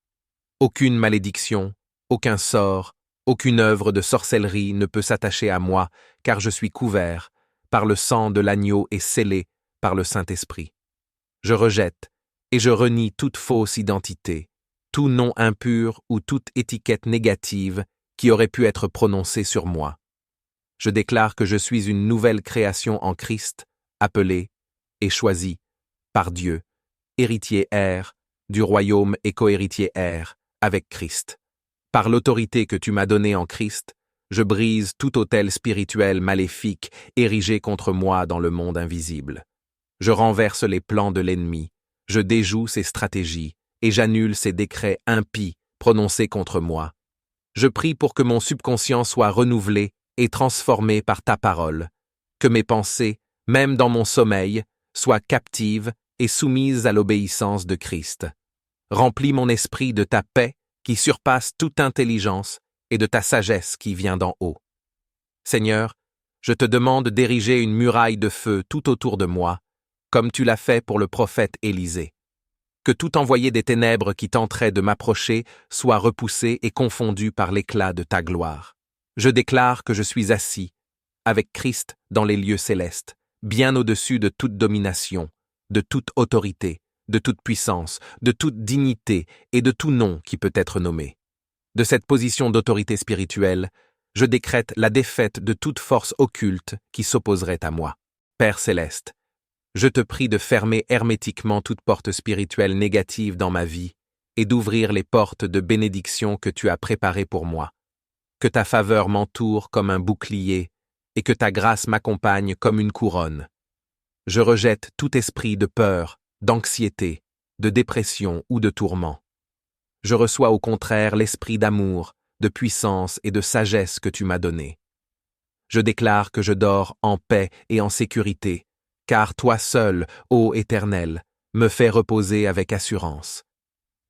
Aucune malédiction, Aucun sort, aucune œuvre de sorcellerie ne peut s'attacher à moi, car je suis couvert par le sang de l'agneau et scellé par le Saint-Esprit. Je rejette et je renie toute fausse identité, tout nom impur ou toute étiquette négative qui aurait pu être prononcée sur moi. Je déclare que je suis une nouvelle création en Christ, appelée et choisie par Dieu, héritier heir du royaume et cohéritier heir avec Christ. Par l'autorité que tu m'as donnée en Christ, je brise tout autel spirituel maléfique érigé contre moi dans le monde invisible. Je renverse les plans de l'ennemi, je déjoue ses stratégies et j'annule ses décrets impies prononcés contre moi. Je prie pour que mon subconscient soit renouvelé et transformé par ta parole, que mes pensées, même dans mon sommeil, soient captives et soumises à l'obéissance de Christ. Remplis mon esprit de ta paix qui surpasse toute intelligence et de ta sagesse qui vient d'en haut. Seigneur, je te demande d'ériger une muraille de feu tout autour de moi, comme tu l'as fait pour le prophète Élisée. Que tout envoyé des ténèbres qui tenterait de m'approcher soit repoussé et confondu par l'éclat de ta gloire. Je déclare que je suis assis, avec Christ dans les lieux célestes, bien au-dessus de toute domination, de toute autorité, de toute puissance, de toute dignité et de tout nom qui peut être nommé. De cette position d'autorité spirituelle, je décrète la défaite de toute force occulte qui s'opposerait à moi. Père céleste, je te prie de fermer hermétiquement toute porte spirituelle négative dans ma vie et d'ouvrir les portes de bénédiction que tu as préparées pour moi. Que ta faveur m'entoure comme un bouclier et que ta grâce m'accompagne comme une couronne. Je rejette tout esprit de peur, d'anxiété, de dépression ou de tourment. Je reçois au contraire l'esprit d'amour, de puissance et de sagesse que tu m'as donné. Je déclare que je dors en paix et en sécurité, car toi seul, ô Éternel, me fais reposer avec assurance.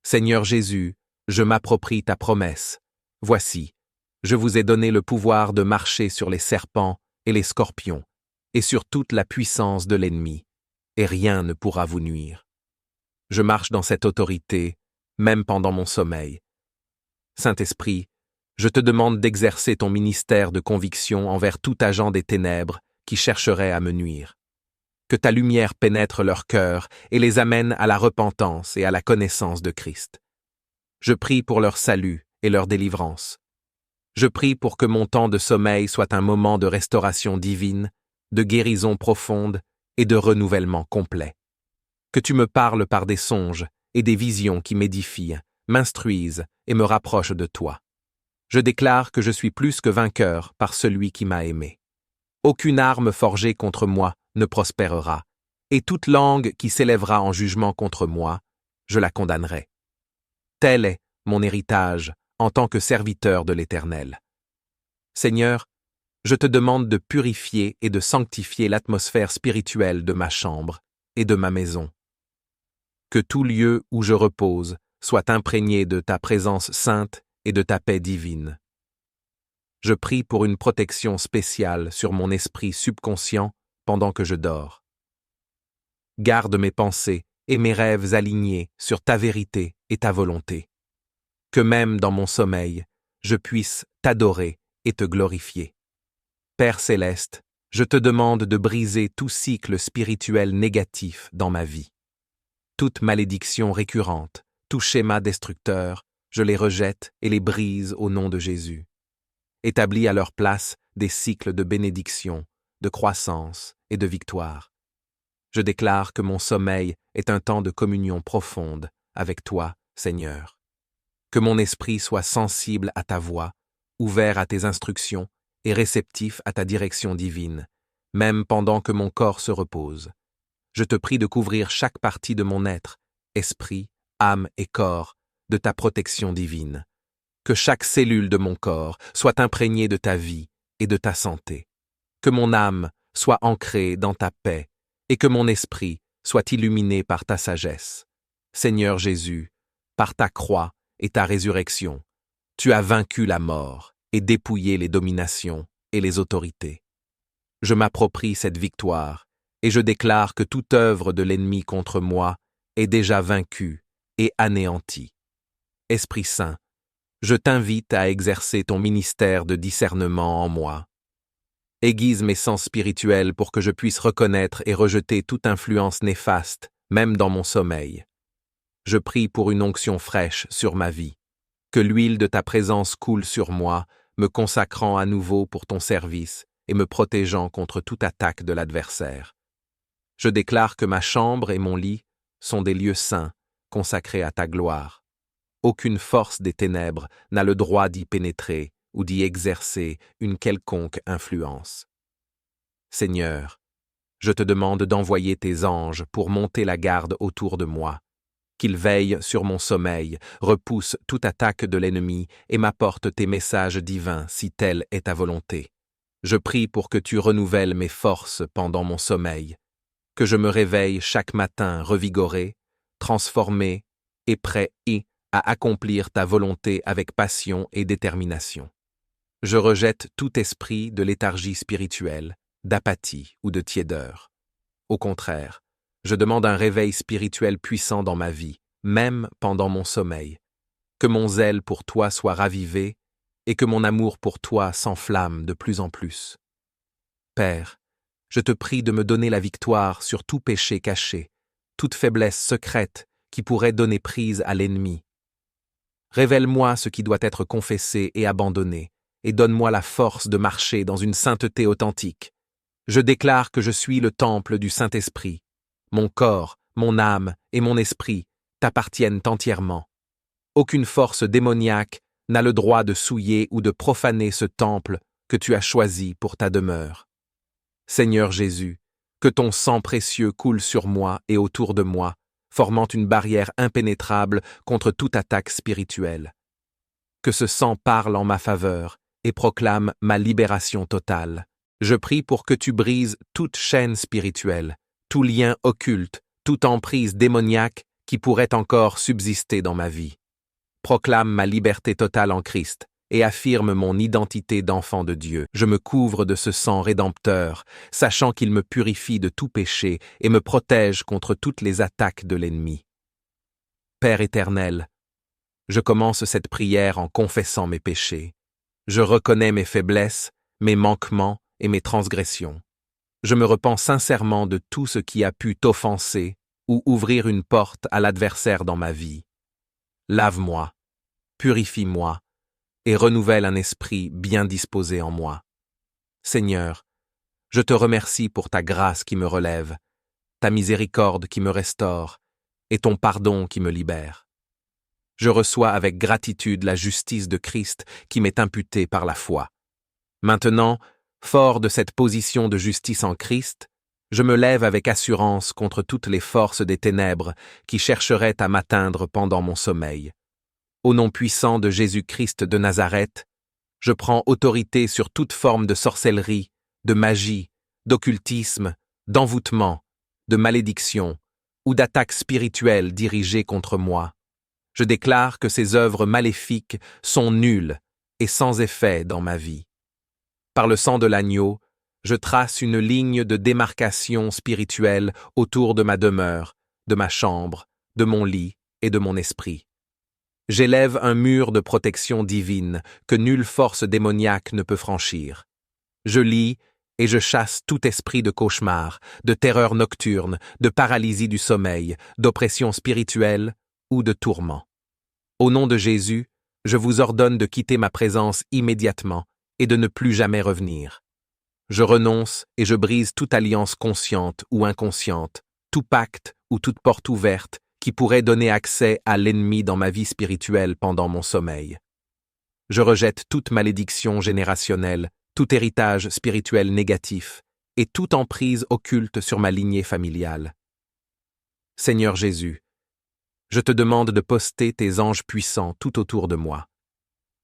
Seigneur Jésus, je m'approprie ta promesse. Voici, je vous ai donné le pouvoir de marcher sur les serpents et les scorpions, et sur toute la puissance de l'ennemi, et rien ne pourra vous nuire. Je marche dans cette autorité, même pendant mon sommeil. Saint-Esprit, je te demande d'exercer ton ministère de conviction envers tout agent des ténèbres qui chercherait à me nuire. Que ta lumière pénètre leur cœur et les amène à la repentance et à la connaissance de Christ. Je prie pour leur salut et leur délivrance. Je prie pour que mon temps de sommeil soit un moment de restauration divine, de guérison profonde et de renouvellement complet. Que tu me parles par des songes et des visions qui m'édifient, m'instruisent et me rapprochent de toi. Je déclare que je suis plus que vainqueur par celui qui m'a aimé. Aucune arme forgée contre moi ne prospérera, et toute langue qui s'élèvera en jugement contre moi, je la condamnerai. Tel est mon héritage en tant que serviteur de l'Éternel. Seigneur, je te demande de purifier et de sanctifier l'atmosphère spirituelle de ma chambre et de ma maison. Que tout lieu où je repose soit imprégné de ta présence sainte et de ta paix divine. Je prie pour une protection spéciale sur mon esprit subconscient pendant que je dors. Garde mes pensées et mes rêves alignés sur ta vérité et ta volonté. Que même dans mon sommeil, je puisse t'adorer et te glorifier. Père céleste, je te demande de briser tout cycle spirituel négatif dans ma vie. Toute malédiction récurrente, tout schéma destructeur, je les rejette et les brise au nom de Jésus. Établis à leur place des cycles de bénédiction, de croissance et de victoire. Je déclare que mon sommeil est un temps de communion profonde avec toi, Seigneur. Que mon esprit soit sensible à ta voix, ouvert à tes instructions et réceptif à ta direction divine, même pendant que mon corps se repose. Je te prie de couvrir chaque partie de mon être, esprit, âme et corps, de ta protection divine. Que chaque cellule de mon corps soit imprégnée de ta vie et de ta santé. Que mon âme soit ancrée dans ta paix et que mon esprit soit illuminé par ta sagesse. Seigneur Jésus, par ta croix et ta résurrection, tu as vaincu la mort et dépouillé les dominations et les autorités. Je m'approprie cette victoire et je déclare que toute œuvre de l'ennemi contre moi est déjà vaincue et anéantie. Esprit Saint, Je t'invite à exercer ton ministère de discernement en moi. Aiguise mes sens spirituels pour que je puisse reconnaître et rejeter toute influence néfaste, même dans mon sommeil. Je prie pour une onction fraîche sur ma vie. Que l'huile de ta présence coule sur moi, me consacrant à nouveau pour ton service et me protégeant contre toute attaque de l'adversaire. Je déclare que ma chambre et mon lit sont des lieux saints, consacrés à ta gloire. Aucune force des ténèbres n'a le droit d'y pénétrer ou d'y exercer une quelconque influence. Seigneur, je te demande d'envoyer tes anges pour monter la garde autour de moi, qu'ils veillent sur mon sommeil, repoussent toute attaque de l'ennemi et m'apportent tes messages divins si telle est ta volonté. Je prie pour que tu renouvelles mes forces pendant mon sommeil, que je me réveille chaque matin revigoré, transformé et prêt à accomplir ta volonté avec passion et détermination. Je rejette tout esprit de léthargie spirituelle, d'apathie ou de tiédeur. Au contraire, je demande un réveil spirituel puissant dans ma vie, même pendant mon sommeil. Que mon zèle pour toi soit ravivé et que mon amour pour toi s'enflamme de plus en plus. Père, je te prie de me donner la victoire sur tout péché caché, toute faiblesse secrète qui pourrait donner prise à l'ennemi. Révèle-moi ce qui doit être confessé et abandonné, et donne-moi la force de marcher dans une sainteté authentique. Je déclare que je suis le temple du Saint-Esprit. Mon corps, mon âme et mon esprit t'appartiennent entièrement. Aucune force démoniaque n'a le droit de souiller ou de profaner ce temple que tu as choisi pour ta demeure. Seigneur Jésus, que ton sang précieux coule sur moi et autour de moi, formant une barrière impénétrable contre toute attaque spirituelle. Que ce sang parle en ma faveur et proclame ma libération totale. Je prie pour que tu brises toute chaîne spirituelle, tout lien occulte, toute emprise démoniaque qui pourrait encore subsister dans ma vie. Proclame ma liberté totale en Christ et affirme mon identité d'enfant de Dieu. Je me couvre de ce sang rédempteur, sachant qu'il me purifie de tout péché et me protège contre toutes les attaques de l'ennemi. Père éternel, je commence cette prière en confessant mes péchés. Je reconnais mes faiblesses, mes manquements et mes transgressions. Je me repens sincèrement de tout ce qui a pu t'offenser ou ouvrir une porte à l'adversaire dans ma vie. Lave-moi, purifie-moi, et renouvelle un esprit bien disposé en moi. Seigneur, je te remercie pour ta grâce qui me relève, ta miséricorde qui me restaure, et ton pardon qui me libère. Je reçois avec gratitude la justice de Christ qui m'est imputée par la foi. Maintenant, fort de cette position de justice en Christ, je me lève avec assurance contre toutes les forces des ténèbres qui chercheraient à m'atteindre pendant mon sommeil. Au nom puissant de Jésus-Christ de Nazareth, je prends autorité sur toute forme de sorcellerie, de magie, d'occultisme, d'envoûtement, de malédiction ou d'attaque spirituelle dirigée contre moi. Je déclare que ces œuvres maléfiques sont nulles et sans effet dans ma vie. Par le sang de l'agneau, je trace une ligne de démarcation spirituelle autour de ma demeure, de ma chambre, de mon lit et de mon esprit. J'élève un mur de protection divine que nulle force démoniaque ne peut franchir. Je lis et je chasse tout esprit de cauchemar, de terreur nocturne, de paralysie du sommeil, d'oppression spirituelle ou de tourment. Au nom de Jésus, je vous ordonne de quitter ma présence immédiatement et de ne plus jamais revenir. Je renonce et je brise toute alliance consciente ou inconsciente, tout pacte ou toute porte ouverte qui pourrait donner accès à l'ennemi dans ma vie spirituelle pendant mon sommeil. Je rejette toute malédiction générationnelle, tout héritage spirituel négatif et toute emprise occulte sur ma lignée familiale. Seigneur Jésus, je te demande de poster tes anges puissants tout autour de moi,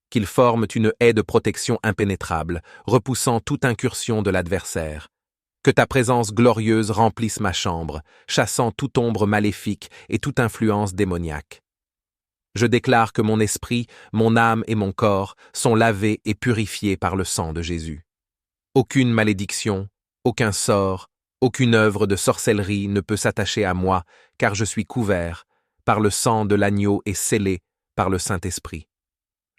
qu'ils forment une haie de protection impénétrable, repoussant toute incursion de l'adversaire. Que ta présence glorieuse remplisse ma chambre, chassant toute ombre maléfique et toute influence démoniaque. Je déclare que mon esprit, mon âme et mon corps sont lavés et purifiés par le sang de Jésus. Aucune malédiction, aucun sort, aucune œuvre de sorcellerie ne peut s'attacher à moi, car je suis couvert par le sang de l'agneau et scellé par le Saint-Esprit.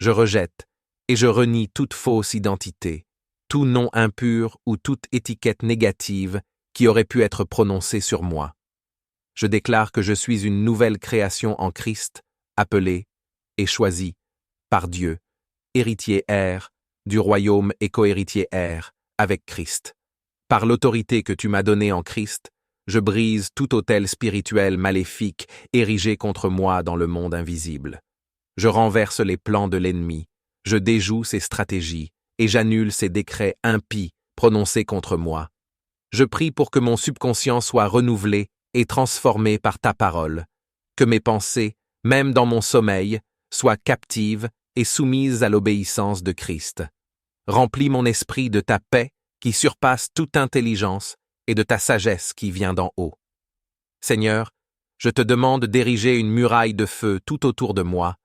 Je rejette et je renie toute fausse identité, tout nom impur ou toute étiquette négative qui aurait pu être prononcée sur moi. Je déclare que je suis une nouvelle création en Christ, appelée et choisie par Dieu, héritier heir du royaume et cohéritier heir avec Christ. Par l'autorité que tu m'as donnée en Christ, je brise tout autel spirituel maléfique érigé contre moi dans le monde invisible. Je renverse les plans de l'ennemi, je déjoue ses stratégies et j'annule ses décrets impies prononcés contre moi. Je prie pour que mon subconscient soit renouvelé et transformé par ta parole, que mes pensées, même dans mon sommeil, soient captives et soumises à l'obéissance de Christ. Remplis mon esprit de ta paix qui surpasse toute intelligence et de ta sagesse qui vient d'en haut. Seigneur, je te demande d'ériger une muraille de feu tout autour de moi,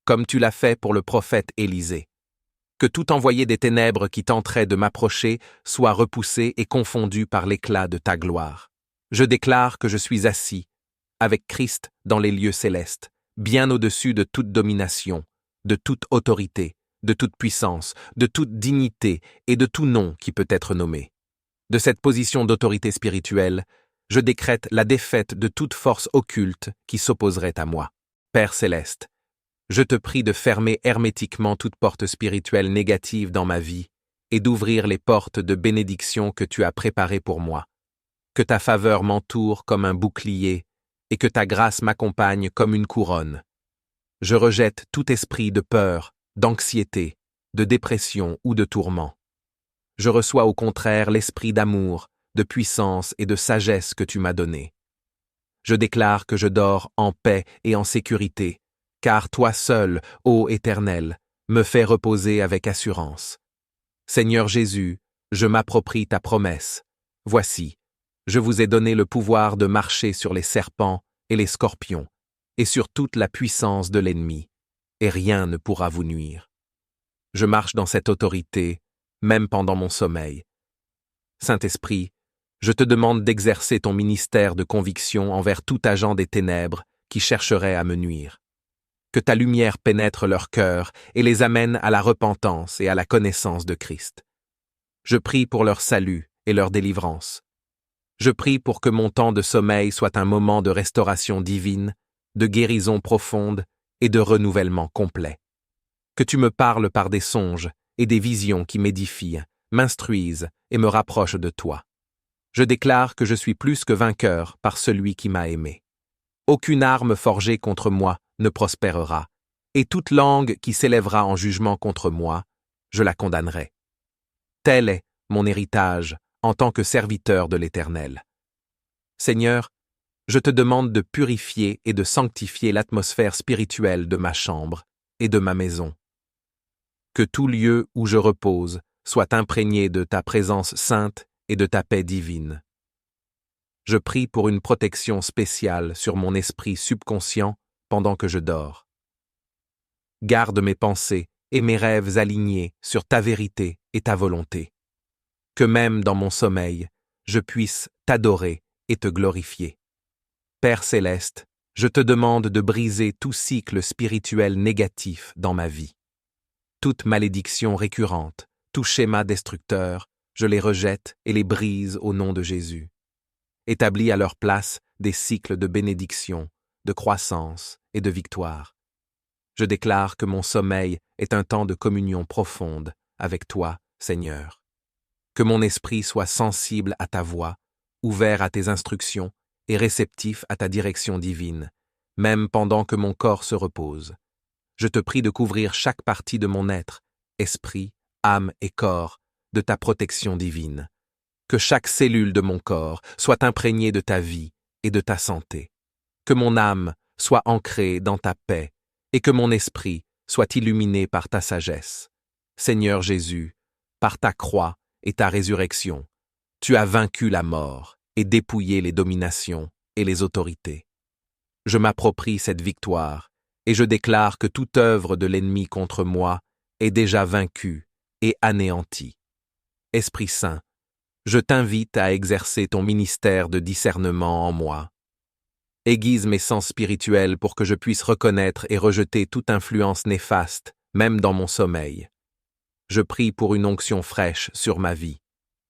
comme tu l'as fait pour le prophète Élisée. Que tout envoyé des ténèbres qui tenterait de m'approcher soit repoussé et confondu par l'éclat de ta gloire. Je déclare que je suis assis, avec Christ dans les lieux célestes, bien au-dessus de toute domination, de toute autorité, de toute puissance, de toute dignité et de tout nom qui peut être nommé. De cette position d'autorité spirituelle, je décrète la défaite de toute force occulte qui s'opposerait à moi. Père céleste, je te prie de fermer hermétiquement toute porte spirituelle négative dans ma vie et d'ouvrir les portes de bénédiction que tu as préparées pour moi. Que ta faveur m'entoure comme un bouclier et que ta grâce m'accompagne comme une couronne. Je rejette tout esprit de peur, d'anxiété, de dépression ou de tourment. Je reçois au contraire l'esprit d'amour, de puissance et de sagesse que tu m'as donné. Je déclare que je dors en paix et en sécurité, car toi seul, ô Éternel, me fais reposer avec assurance. Seigneur Jésus, je m'approprie ta promesse. Voici, je vous ai donné le pouvoir de marcher sur les serpents et les scorpions, et sur toute la puissance de l'ennemi, et rien ne pourra vous nuire. Je marche dans cette autorité, même pendant mon sommeil. Saint-Esprit, je te demande d'exercer ton ministère de conviction envers tout agent des ténèbres qui chercherait à me nuire. Que ta lumière pénètre leur cœur et les amène à la repentance et à la connaissance de Christ. Je prie pour leur salut et leur délivrance. Je prie pour que mon temps de sommeil soit un moment de restauration divine, de guérison profonde et de renouvellement complet. Que tu me parles par des songes et des visions qui m'édifient, m'instruisent et me rapprochent de toi. Je déclare que je suis plus que vainqueur par celui qui m'a aimé. Aucune arme forgée contre moi ne prospérera, et toute langue qui s'élèvera en jugement contre moi, je la condamnerai. Tel est mon héritage en tant que serviteur de l'Éternel. Seigneur, je te demande de purifier et de sanctifier l'atmosphère spirituelle de ma chambre et de ma maison. Que tout lieu où je repose soit imprégné de ta présence sainte et de ta paix divine. Je prie pour une protection spéciale sur mon esprit subconscient pendant que je dors. Garde mes pensées et mes rêves alignés sur ta vérité et ta volonté. Que même dans mon sommeil, je puisse t'adorer et te glorifier. Père céleste, je te demande de briser tout cycle spirituel négatif dans ma vie. Toute malédiction récurrente, tout schéma destructeur, je les rejette et les brise au nom de Jésus. Établis à leur place des cycles de bénédiction, de croissance et de victoire. Je déclare que mon sommeil est un temps de communion profonde avec toi, Seigneur. Que mon esprit soit sensible à ta voix, ouvert à tes instructions et réceptif à ta direction divine, même pendant que mon corps se repose. Je te prie de couvrir chaque partie de mon être, esprit, âme et corps, de ta protection divine. Que chaque cellule de mon corps soit imprégnée de ta vie et de ta santé. Que mon âme soit ancrée dans ta paix et que mon esprit soit illuminé par ta sagesse. Seigneur Jésus, par ta croix et ta résurrection, tu as vaincu la mort et dépouillé les dominations et les autorités. Je m'approprie cette victoire et je déclare que toute œuvre de l'ennemi contre moi est déjà vaincue et anéantie. Esprit Saint, je t'invite à exercer ton ministère de discernement en moi. Aiguise mes sens spirituels pour que je puisse reconnaître et rejeter toute influence néfaste même dans mon sommeil. Je prie pour une onction fraîche sur ma vie.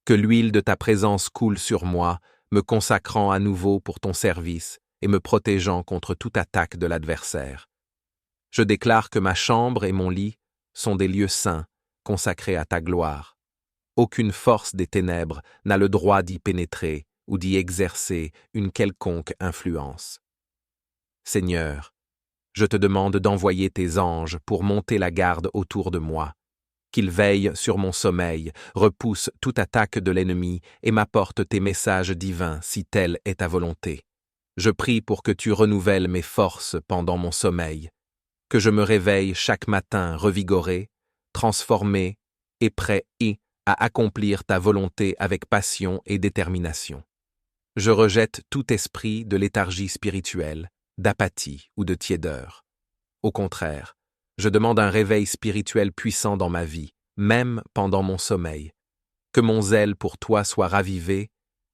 Que l'huile de ta présence coule sur moi, me consacrant à nouveau pour ton service et me protégeant contre toute attaque de l'adversaire. Je déclare que ma chambre et mon lit sont des lieux saints, consacrés à ta gloire. Aucune force des ténèbres n'a le droit d'y pénétrer ou d'y exercer une quelconque influence. Seigneur, je te demande d'envoyer tes anges pour monter la garde autour de moi, qu'ils veillent sur mon sommeil, repoussent toute attaque de l'ennemi et m'apportent tes messages divins si telle est ta volonté. Je prie pour que tu renouvelles mes forces pendant mon sommeil, que je me réveille chaque matin revigoré, transformé et prêt à accomplir ta volonté avec passion et détermination. Je rejette tout esprit de léthargie spirituelle, d'apathie ou de tiédeur. Au contraire, je demande un réveil spirituel puissant dans ma vie, même pendant mon sommeil. Que mon zèle pour toi soit ravivé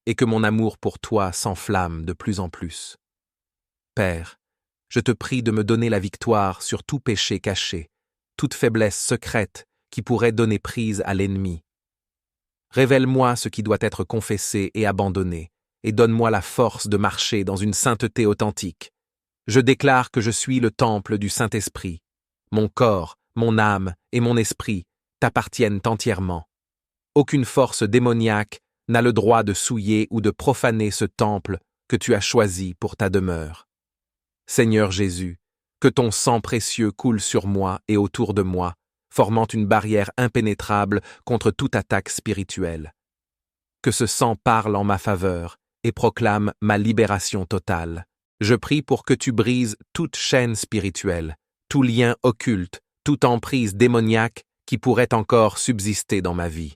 et que mon amour pour toi s'enflamme de plus en plus. Père, je te prie de me donner la victoire sur tout péché caché, toute faiblesse secrète qui pourrait donner prise à l'ennemi. Révèle-moi ce qui doit être confessé et abandonné, et donne-moi la force de marcher dans une sainteté authentique. Je déclare que je suis le temple du Saint-Esprit. Mon corps, mon âme et mon esprit t'appartiennent entièrement. Aucune force démoniaque n'a le droit de souiller ou de profaner ce temple que tu as choisi pour ta demeure. Seigneur Jésus, que ton sang précieux coule sur moi et autour de moi, formant une barrière impénétrable contre toute attaque spirituelle. Que ce sang parle en ma faveur et proclame ma libération totale. Je prie pour que tu brises toute chaîne spirituelle, tout lien occulte, toute emprise démoniaque qui pourrait encore subsister dans ma vie.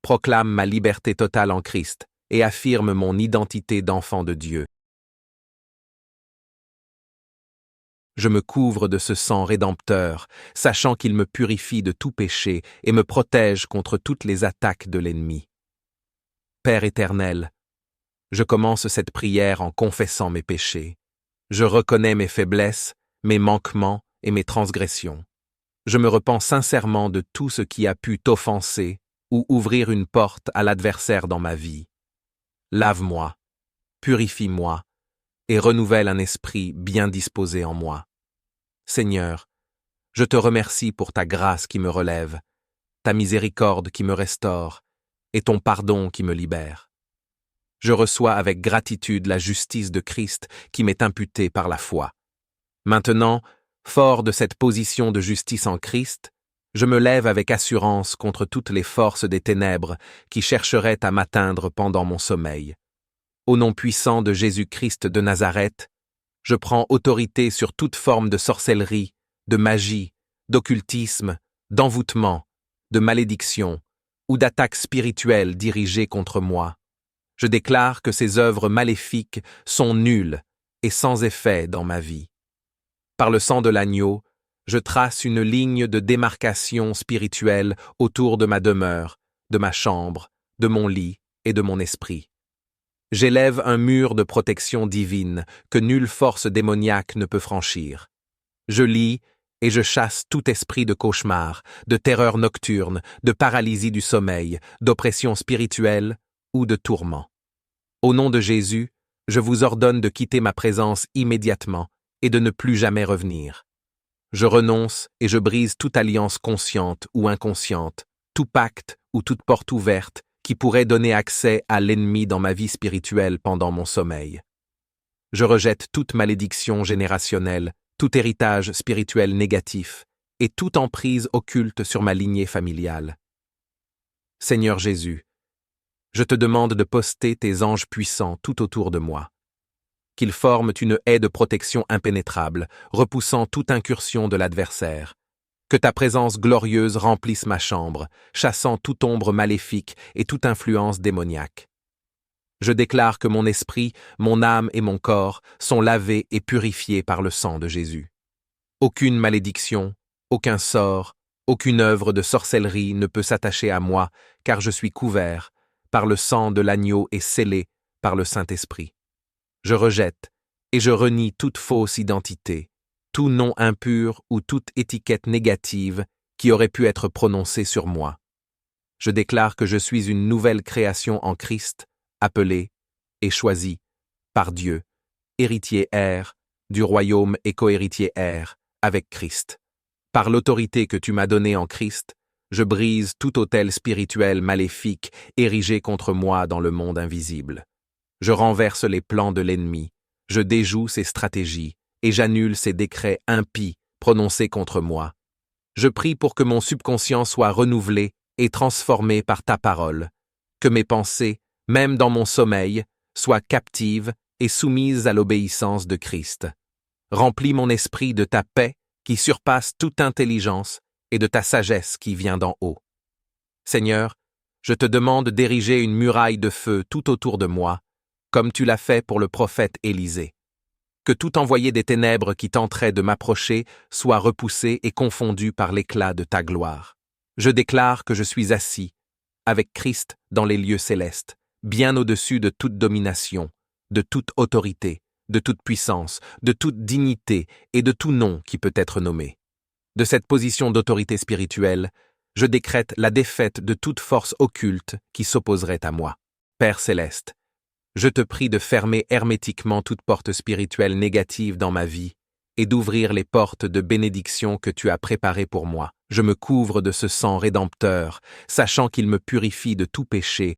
Proclame ma liberté totale en Christ et affirme mon identité d'enfant de Dieu. Je me couvre de ce sang rédempteur, sachant qu'il me purifie de tout péché et me protège contre toutes les attaques de l'ennemi. Père éternel, je commence cette prière en confessant mes péchés. Je reconnais mes faiblesses, mes manquements et mes transgressions. Je me repens sincèrement de tout ce qui a pu t'offenser ou ouvrir une porte à l'adversaire dans ma vie. Lave-moi, purifie-moi et renouvelle un esprit bien disposé en moi. Seigneur, je te remercie pour ta grâce qui me relève, ta miséricorde qui me restaure et ton pardon qui me libère. Je reçois avec gratitude la justice de Christ qui m'est imputée par la foi. Maintenant, fort de cette position de justice en Christ, je me lève avec assurance contre toutes les forces des ténèbres qui chercheraient à m'atteindre pendant mon sommeil. Au nom puissant de Jésus-Christ de Nazareth, je prends autorité sur toute forme de sorcellerie, de magie, d'occultisme, d'envoûtement, de malédiction ou d'attaque spirituelle dirigée contre moi. Je déclare que ces œuvres maléfiques sont nulles et sans effet dans ma vie. Par le sang de l'agneau, je trace une ligne de démarcation spirituelle autour de ma demeure, de ma chambre, de mon lit et de mon esprit. J'élève un mur de protection divine que nulle force démoniaque ne peut franchir. Je lis et je chasse tout esprit de cauchemar, de terreur nocturne, de paralysie du sommeil, d'oppression spirituelle ou de tourment. Au nom de Jésus, je vous ordonne de quitter ma présence immédiatement et de ne plus jamais revenir. Je renonce et je brise toute alliance consciente ou inconsciente, tout pacte ou toute porte ouverte qui pourrait donner accès à l'ennemi dans ma vie spirituelle pendant mon sommeil. Je rejette toute malédiction générationnelle, tout héritage spirituel négatif et toute emprise occulte sur ma lignée familiale. Seigneur Jésus, je te demande de poster tes anges puissants tout autour de moi. Qu'ils forment une haie de protection impénétrable, repoussant toute incursion de l'adversaire. Que ta présence glorieuse remplisse ma chambre, chassant toute ombre maléfique et toute influence démoniaque. Je déclare que mon esprit, mon âme et mon corps sont lavés et purifiés par le sang de Jésus. Aucune malédiction, aucun sort, aucune œuvre de sorcellerie ne peut s'attacher à moi, car je suis couvert par le sang de l'agneau et scellé par le Saint-Esprit. Je rejette et je renie toute fausse identité, tout nom impur ou toute étiquette négative qui aurait pu être prononcée sur moi. Je déclare que je suis une nouvelle création en Christ, appelée et choisie par Dieu, héritier heir du royaume et cohéritier heir avec Christ. Par l'autorité que tu m'as donnée en Christ, je brise tout autel spirituel maléfique érigé contre moi dans le monde invisible. Je renverse les plans de l'ennemi, je déjoue ses stratégies et j'annule ses décrets impies prononcés contre moi. Je prie pour que mon subconscient soit renouvelé et transformé par ta parole, que mes pensées, même dans mon sommeil, soient captives et soumises à l'obéissance de Christ. Remplis mon esprit de ta paix qui surpasse toute intelligence et de ta sagesse qui vient d'en haut. Seigneur, je te demande d'ériger une muraille de feu tout autour de moi, comme tu l'as fait pour le prophète Élisée. Que tout envoyé des ténèbres qui tenterait de m'approcher soit repoussé et confondu par l'éclat de ta gloire. Je déclare que je suis assis, avec Christ dans les lieux célestes, bien au-dessus de toute domination, de toute autorité, de toute puissance, de toute dignité et de tout nom qui peut être nommé. De cette position d'autorité spirituelle, je décrète la défaite de toute force occulte qui s'opposerait à moi. Père céleste, je te prie de fermer hermétiquement toute porte spirituelle négative dans ma vie et d'ouvrir les portes de bénédiction que tu as préparées pour moi. Je me couvre de ce sang rédempteur, sachant qu'il me purifie de tout péché